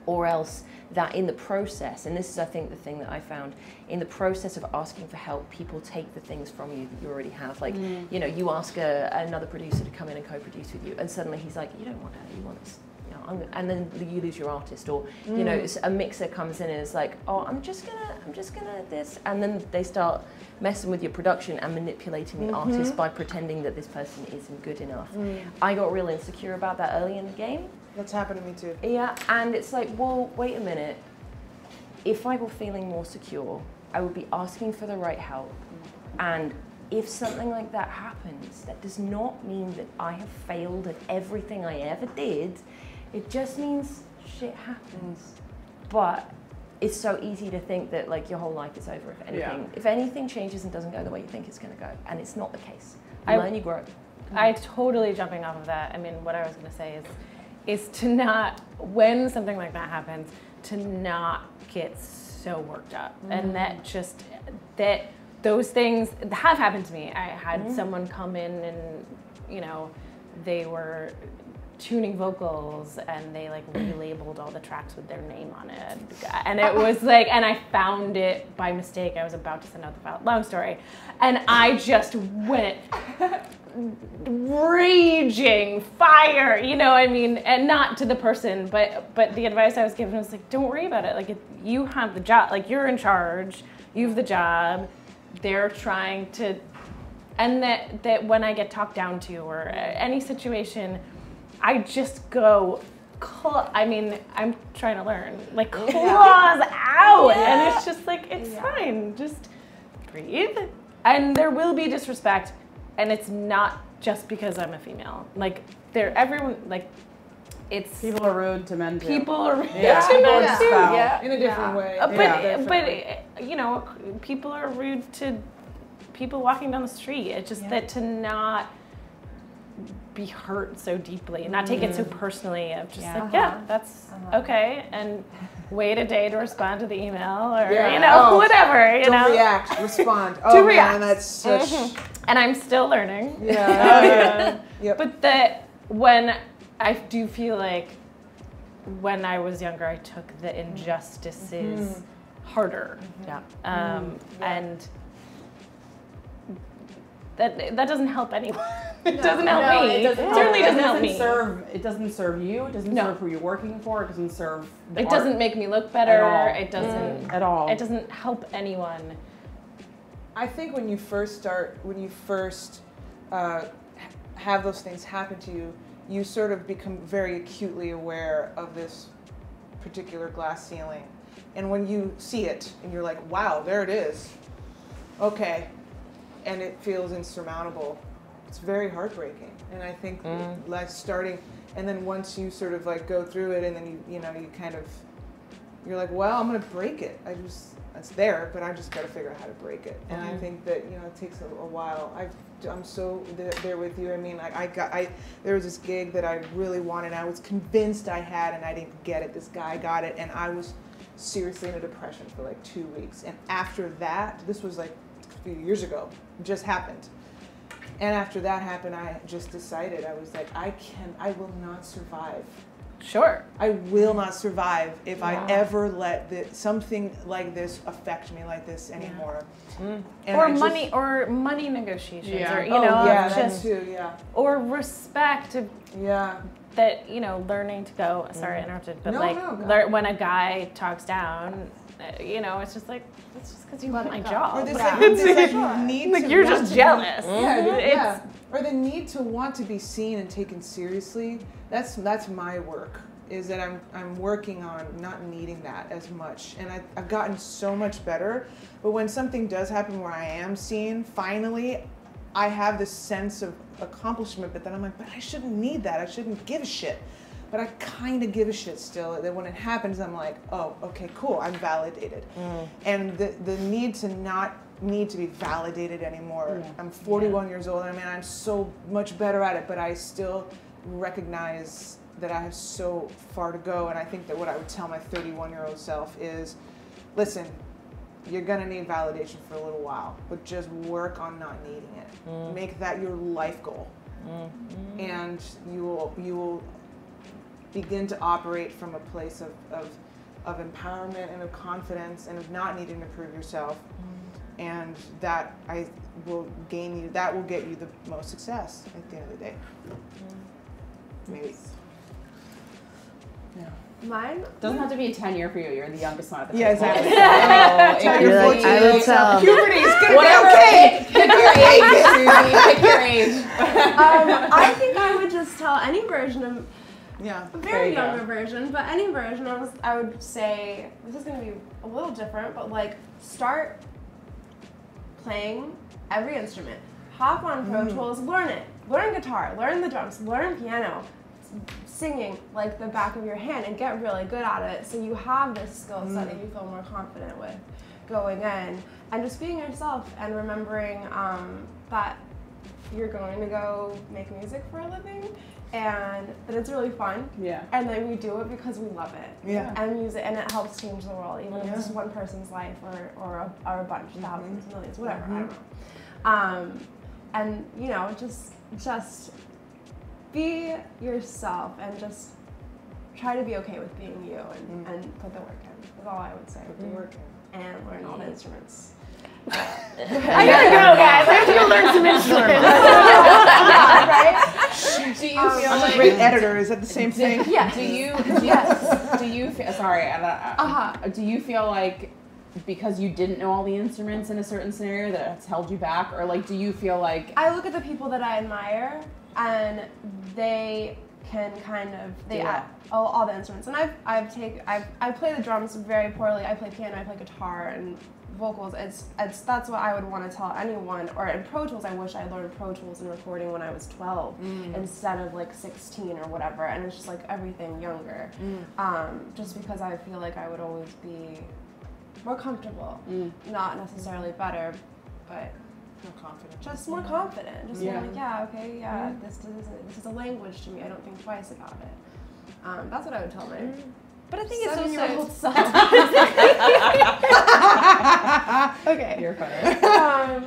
or else that in the process, and this is I think the thing that I found, in the process of asking for help, people take the things from you that you already have. Like, you know, you ask another producer to come in and co-produce with you, and suddenly he's like, you don't want her, you want this. And then you lose your artist, or you know, a mixer comes in and is like, oh, I'm just gonna this, and then they start messing with your production and manipulating the artist by pretending that this person isn't good enough. I got real insecure about that early in the game. That's happened to me too. Yeah, and it's like, well, wait a minute. If I were feeling more secure, I would be asking for the right help, and if something like that happens, that does not mean that I have failed at everything I ever did. It just means shit happens. But it's so easy to think that like your whole life is over if anything changes and doesn't go the way you think it's going to go, and it's not the case. You learn, you grow. I totally jumping off of that. I mean, what I was going to say is to not, when something like that happens, to not get so worked up, and that those things have happened to me. I had someone come in and, you know, they were tuning vocals and they like relabeled all the tracks with their name on it, and it was like, and I found it by mistake. I was about to send out the file, long story, and I just went raging fire, you know, I mean, and not to the person, but the advice I was given was like, don't worry about it, like you have the job, like you're in charge, you have the job, they're trying to, and that when I get talked down to or any situation, I just go, I mean, I'm trying to learn, like claws out, and it's just like, it's fine, just breathe. And there will be disrespect, and it's not just because I'm a female. Like, everyone, like, it's... People are rude to men too. People are rude to men men too. Yeah. In a different way. But, you know, people are rude to people walking down the street. It's just that to not be hurt so deeply and not take it so personally, of just like, that's okay, and wait a day to respond to the email, or you know, whatever, you know, react, respond. Oh man, that's such. And I'm still learning. But that when I do feel like when I was younger, I took the injustices harder, and that doesn't help anyone. It doesn't help me. It certainly doesn't help me. It doesn't serve you. It doesn't serve who you're working for. It doesn't serve the It art doesn't make me look better. at all. It doesn't at all. It doesn't help anyone. I think when you first have those things happen to you, you sort of become very acutely aware of this particular glass ceiling. And when you see it and you're like, wow, there it is. Okay. And it feels insurmountable. It's very heartbreaking. And I think like starting, and then once you sort of like go through it, and then you kind of, you're like, well, I'm gonna break it. It's there, but I just gotta figure out how to break it. And I think that, you know, it takes a while. I'm so there with you. I mean, there was this gig that I really wanted. I was convinced I had, and I didn't get it. This guy got it, and I was seriously in a depression for like 2 weeks. And after that, this was like a few years ago, it just happened. And after that happened, I just decided, I was like, I will not survive. Sure. I will not survive if I ever let something like this affect me like this anymore. Or money negotiations, or, you know, that too, or respect of, that, you know, learning to go, sorry, I interrupted, but when a guy talks down, you know, it's just like, it's just because you want my job. Or this need like, you're just jealous. Or the need to want to be seen and taken seriously. That's my work, is that I'm working on not needing that as much. And I've gotten so much better. But when something does happen where I am seen, finally, I have this sense of accomplishment, but then I'm like, but I shouldn't need that. I shouldn't give a shit. But I kind of give a shit still. That when it happens, I'm like, oh, okay, cool, I'm validated. And the need to not need to be validated anymore. I'm 41 years old. I mean, I'm so much better at it, but I still recognize that I have so far to go. And I think that what I would tell my 31-year-old self is, listen, you're gonna need validation for a little while, but just work on not needing it. Make that your life goal, and you will begin to operate from a place of empowerment and of confidence and of not needing to prove yourself. And that will get you the most success at the end of the day. Maybe. Yeah. Mine Doesn't have to be a 10-year for you. You're the youngest one at the Yeah, table. exactly. You're like, I would tell. Puberty is gonna Whatever. be okay. Pick your age, Suzy. Pick your age. I think I would just tell any version of Yeah. a There very you go. younger version, but any version, I would say, this is going to be a little different, but like start playing every instrument. Hop on Pro Tools, learn it. Learn guitar, learn the drums, learn piano, singing like the back of your hand, and get really good at it so you have this skill set that you feel more confident with going in. And just being yourself and remembering that you're going to go make music for a living and that it's really fun. Yeah. And then we do it because we love it. Yeah. And music, and it helps change the world, even if it's one person's life or a bunch, thousands, millions, whatever, I don't know. And you know, just be yourself and just try to be okay with being you and put the work in. That's all I would say. Put the work in. And learn all the instruments. I gotta go, guys. I have to go learn some instruments. Right? Do you feel I'm a like great editor. Is that the same thing? Yes. Do you feel sorry? Do you feel like because you didn't know all the instruments in a certain scenario that it's held you back, or like do you feel like I look at the people that I admire and they can kind of add all the instruments, and I play the drums very poorly. I play piano, I play guitar, and vocals. That's what I would want to tell anyone. Or in Pro Tools, I wish I learned Pro Tools and recording when I was 12 instead of like 16 or whatever. And it's just like everything younger. Just because I feel like I would always be more comfortable, not necessarily better, but More confident. just more confident. Just Yeah. like, this is a language to me. I don't think twice about it. That's what I would tell my But I think it's 7-year-old also self. Okay. you're funny?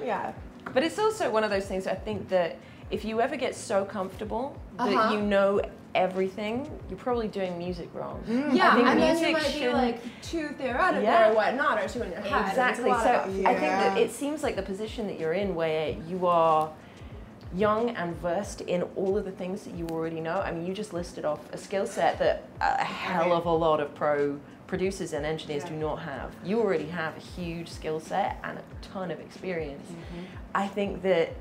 Yeah. But it's also one of those things, I think, that if you ever get so comfortable that you know everything, you're probably doing music wrong. Yeah, I think and then you music might be shouldn't- like too theoretical Yeah. or whatnot, or too in your head. Exactly. It's a So lot about I think that it seems like the position that you're in, where you are young and versed in all of the things that you already know. I mean, you just listed off a skill set that a hell of a lot of producers and engineers do not have. You already have a huge skill set and a ton of experience. I think that,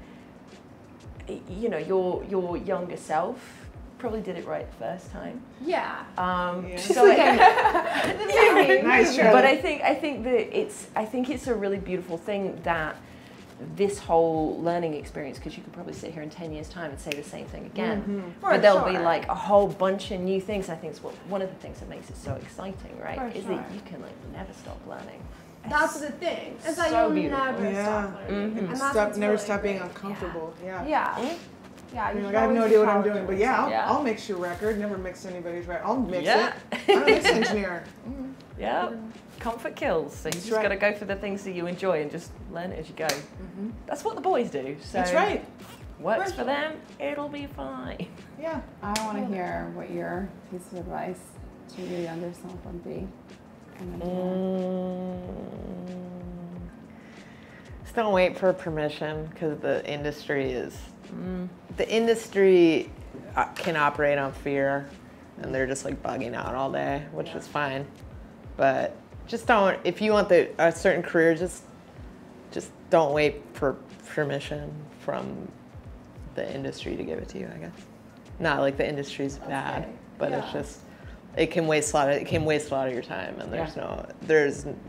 you know, your younger self probably did it right the first time. Yeah. So Maybe. Nice, Shirley. but I think that it's a really beautiful thing that this whole learning experience, because you could probably sit here in 10 years' time and say the same thing again, but there'll be like a whole bunch of new things. I think it's one of the things that makes it so exciting, right? For Is sure. that you can like never stop learning. That's the thing. Is that so you'll beautiful. never stop learning. And that's what's Never really stop being great. uncomfortable. Yeah. Yeah. Yeah. You're you like, I have no always idea what I'm challenge doing, but yeah, yourself. I'll mix your record. Never mix anybody's record. I'll mix Yeah. it. I'm a mix engineer. Yeah, comfort kills. So you just right. got to go for the things that you enjoy and just learn it as you go. That's what the boys do. So That's right. works for them, it'll be fine. Yeah. I want to hear what your piece of advice to your younger self would be. Just don't wait for permission, because the industry is can operate on fear, and they're just like bugging out all day, which is fine. But just don't. If you want a certain career, just don't wait for permission from the industry to give it to you, I guess. Not like the industry's bad, but it's just it can waste a lot of your time, and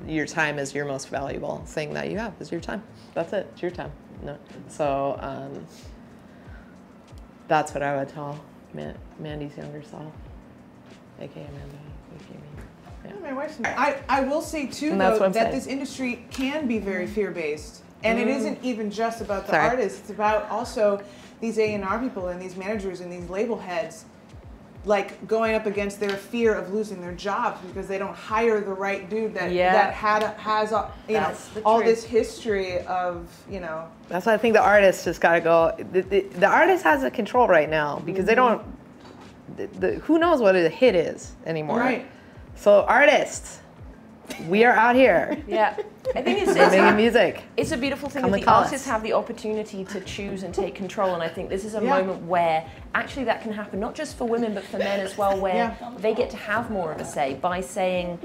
your time is your most valuable thing that you have is your time. That's it. It's your time. No. So that's what I would tell Mandy's younger self, aka Amanda, aka me. Yeah. My wife's I will say too, And that's though, what I'm that saying. this industry can be very fear-based. And it isn't even just about the Sorry. artists. It's about also these A&R people and these managers and these label heads, like going up against their fear of losing their jobs because they don't hire the right dude that has all this history of, you know. That's why I think the artist just got to go. The artist has a control right now because they don't. who knows what a hit is anymore. Right. So artists, we are out here. Yeah. I think it's making music. It's a beautiful thing Come that and the call artists us. have the opportunity to choose and take control, and I think this is a moment where actually that can happen, not just for women but for men as well, where they get to have more of a say by saying,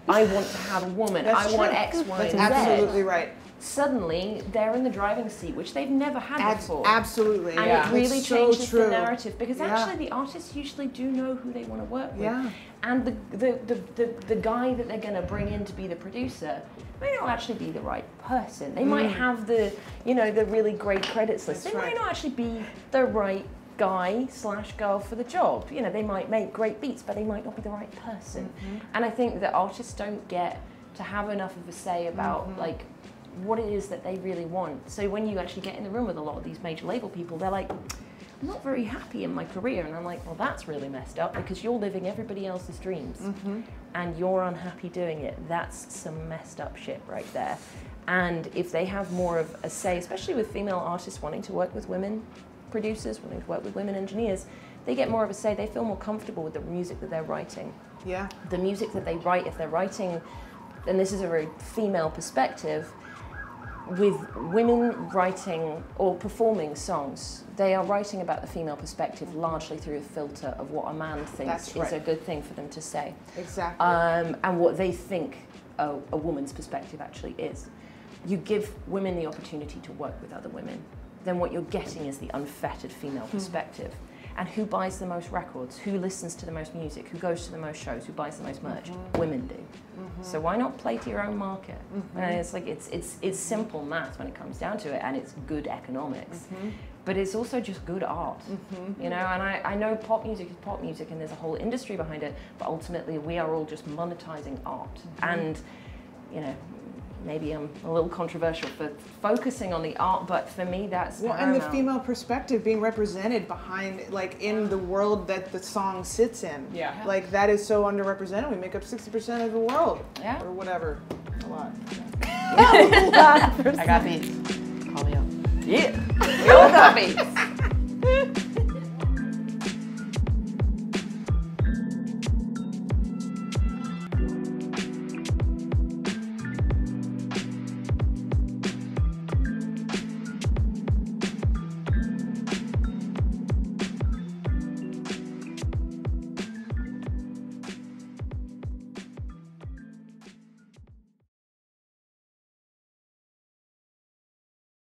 I want to have a woman, I want X, Y, That's and Z. absolutely right. Suddenly, they're in the driving seat, which they've never had before. Absolutely. And yeah. it really It's so changes true. the narrative, because actually the artists usually do know who they want to work with. Yeah. And the guy that they're going to bring in to be the producer may not actually be the right person. They might have the really great credits list. That's They might not actually be the right guy/girl for the job. You know, they might make great beats, but they might not be the right person. And I think that artists don't get to have enough of a say about like what it is that they really want. So when you actually get in the room with a lot of these major label people, they're like, I'm not very happy in my career. And I'm like, well, that's really messed up, because you're living everybody else's dreams and you're unhappy doing it. That's some messed up shit right there. And if they have more of a say, especially with female artists wanting to work with women producers, wanting to work with women engineers, they get more of a say. They feel more comfortable with the music that they're writing. Yeah. The music that they write, if they're writing, and this is a very female perspective, with women writing or performing songs, they are writing about the female perspective largely through a filter of what a man thinks is a good thing for them to say. Exactly. And what they think a woman's perspective actually is. You give women the opportunity to work with other women, then what you're getting is the unfettered female perspective. And who buys the most records? Who listens to the most music? Who goes to the most shows? Who buys the most merch? Women do. So why not play to your own market? And it's like it's simple math when it comes down to it, and it's good economics. But it's also just good art, you know. And I know pop music is pop music, and there's a whole industry behind it. But ultimately, we are all just monetizing art, and you know. Maybe I'm a little controversial for focusing on the art, but for me that's and the female perspective being represented behind, like, in the world that the song sits in. Yeah. Like, that is so underrepresented. We make up 60% of the world. Yeah. Or whatever. A lot. I got beats. Call me up. Yeah, we all got beats.